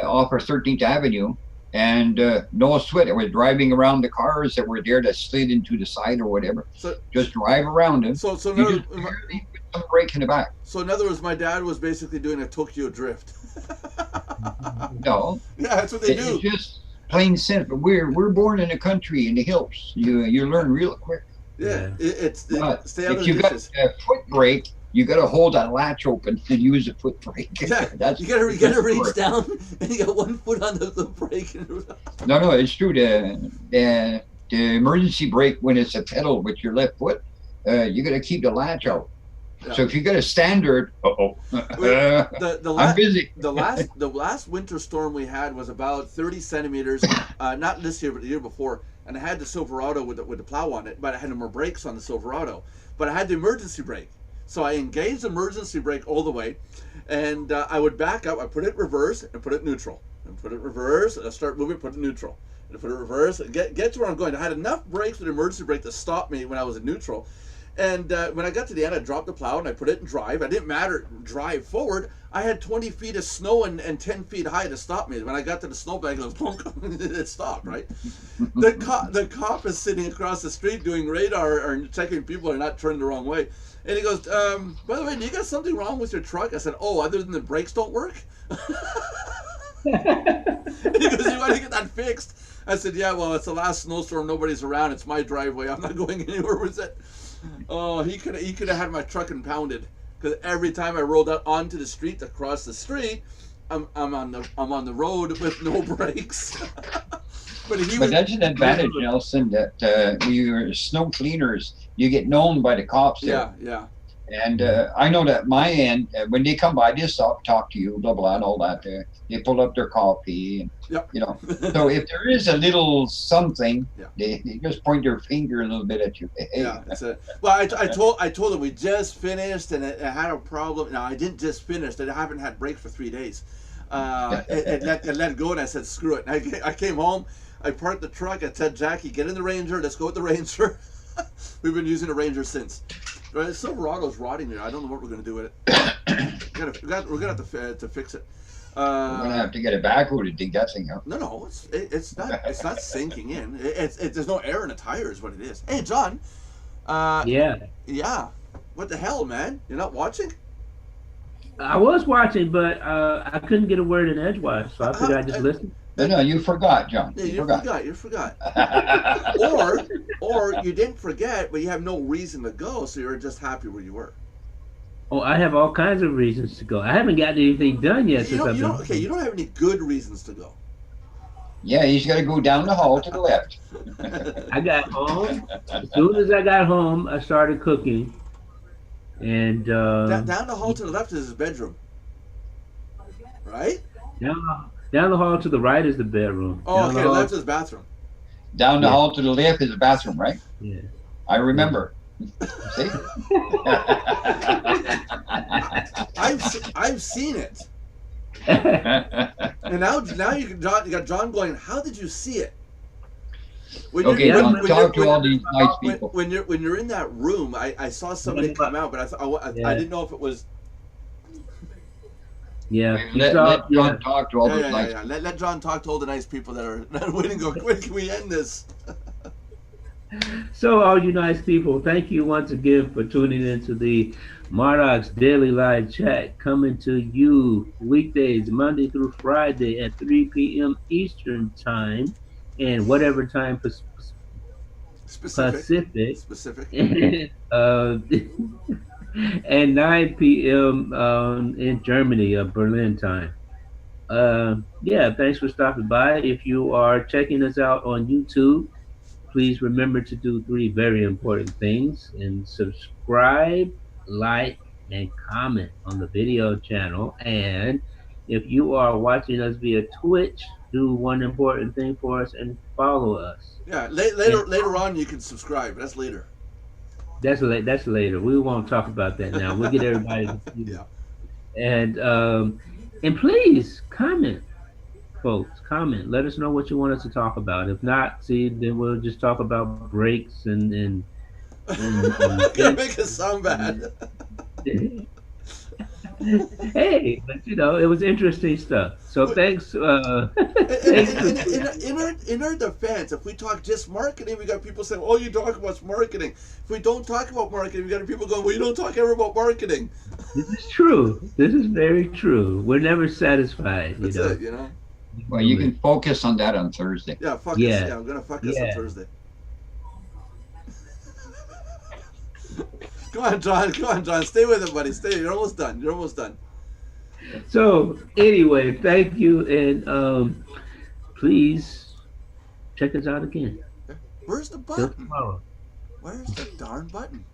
off of 13th Avenue, and no sweat. I was driving around the cars that were there that slid into the side or whatever. So Just drive around them. so You another, just barely put some brake in the back. so in other words, my dad was basically doing a Tokyo drift. No, Yeah, that's what they do. it's just plain simple. We're born in the country in the hills. You learn real quick. Yeah, But stay out of if the you got dishes. a foot brake, you got to hold that latch open and use a foot brake. Yeah, That's you gotta that's reach work. down and you got one foot on the brake. No, it's true. The emergency brake, when it's a pedal with your left foot, you got to keep the latch out. Yeah. So if you got a standard, The I'm last busy. the last winter storm we had was about 30 centimeters. Not this year, but the year before. And I had the Silverado with the plow on it, but I had no more brakes on the Silverado. But I had the emergency brake, so I engaged the emergency brake all the way, and I would back up. I put it in reverse and put it neutral, and put it in reverse. And I start moving, put it neutral, and put it in reverse. And get to where I'm going. I had enough brakes with the emergency brake to stop me when I was in neutral. And when I got to the end, I dropped the plow and I put it in drive. I didn't matter drive forward. I had 20 feet of snow and 10 feet high to stop me. When I got to the snowbank, it was plunk, it stopped, right? The cop is sitting across the street doing radar or checking people are not turning the wrong way. And he goes, by the way, do you got something wrong with your truck? I said, oh, other than the brakes don't work? He goes, you want to get that fixed? I said, yeah, well, it's the last snowstorm. Nobody's around. It's my driveway. I'm not going anywhere with it. Oh, he could have had my truck impounded, because every time I rolled out onto the street, across the street, I'm on the road with no brakes. But that's an advantage, Nelson, that you're snow cleaners. You get known by the cops there. yeah. And I know that my end, when they come by, they stop, talk to you, blah, blah, and all that. They pull up their coffee, and, Yep. you know. So if there is a little something, Yeah. they just point their finger a little bit at you. Hey, Yeah, well, I told them we just finished and it had a problem. No, I didn't just finish. I haven't had brakes for 3 days. It let go, and I said, screw it. And I came home. I parked the truck. I said, Jackie, get in the Ranger. Let's go with the Ranger. We've been using the Ranger since. Right, Silverado's rotting there. I don't know what we're going to do with it. We're gonna have to fix it. we're gonna have to get a backhoe to dig that thing up. No, it's not sinking in. There's no air in the tire is what it is. Hey, John. Yeah. What the hell, man? You're not watching? I was watching, but I couldn't get a word in edgewise, so I figured I'd just listen. No, you forgot, John. Yeah, You you forgot. Or you didn't forget, but you have no reason to go, so you're just happy where you were. Oh, I have all kinds of reasons to go. I haven't gotten anything done yet You since I've been. don't have any good reasons to go. Yeah, he's got to go down the hall to the left. I got home. As soon as I got home, I started cooking. And Down the hall to the left is his bedroom, right? down the hall to the right is the bedroom. Oh, Down okay. the hall- Left is bathroom. Down the Yeah. hall to the left is the bathroom, right? Yeah. I remember. See? I've seen it, and now you got John going. How did you see it? When Okay, you're- John, when talk to all these nice when, people. when you're in that room, I saw somebody come out, but I Yeah. didn't know if it was. Yeah. You Let saw- John yeah. talk to all those nice Let John talk to all the nice people that are waiting. Go quick. Can we end this? So, all you nice people, thank you once again for tuning into the Mardox Daily Live Chat, coming to you weekdays, Monday through Friday at 3 p.m. Eastern Time, and whatever time Specific. Pacific, Specific. and 9 p.m. In Germany, Berlin time. Yeah, thanks for stopping by. If you are checking us out on YouTube, please remember to do three very important things and subscribe, like, and comment on the video channel. And if you are watching us via Twitch, do one important thing for us and follow us. Yeah, And later on you can subscribe. That's later. that's later. We won't talk about that now. We'll get everybody confused. Yeah. And please comment, folks. Comment. Let us know what you want us to talk about. If not, see, then we'll just talk about breaks and Gonna make us sound bad. hey, but it was interesting stuff. So thanks. In our defense, if we talk just marketing, we got people saying, "Oh, you talk about marketing." If we don't talk about marketing, we got people going, "Well, you don't talk ever about marketing." This is true. This is very true. We're never satisfied. That's it, you know. Well, you can focus on that on Thursday. Yeah, fuck us. Yeah. Yeah, I'm gonna fuck us on Thursday. Come on, John. Come on, John. Stay with it, buddy. Stay. You're almost done. You're almost done. So anyway, thank you, and please check us out again. Where's the Till button? tomorrow. Where's the darn button?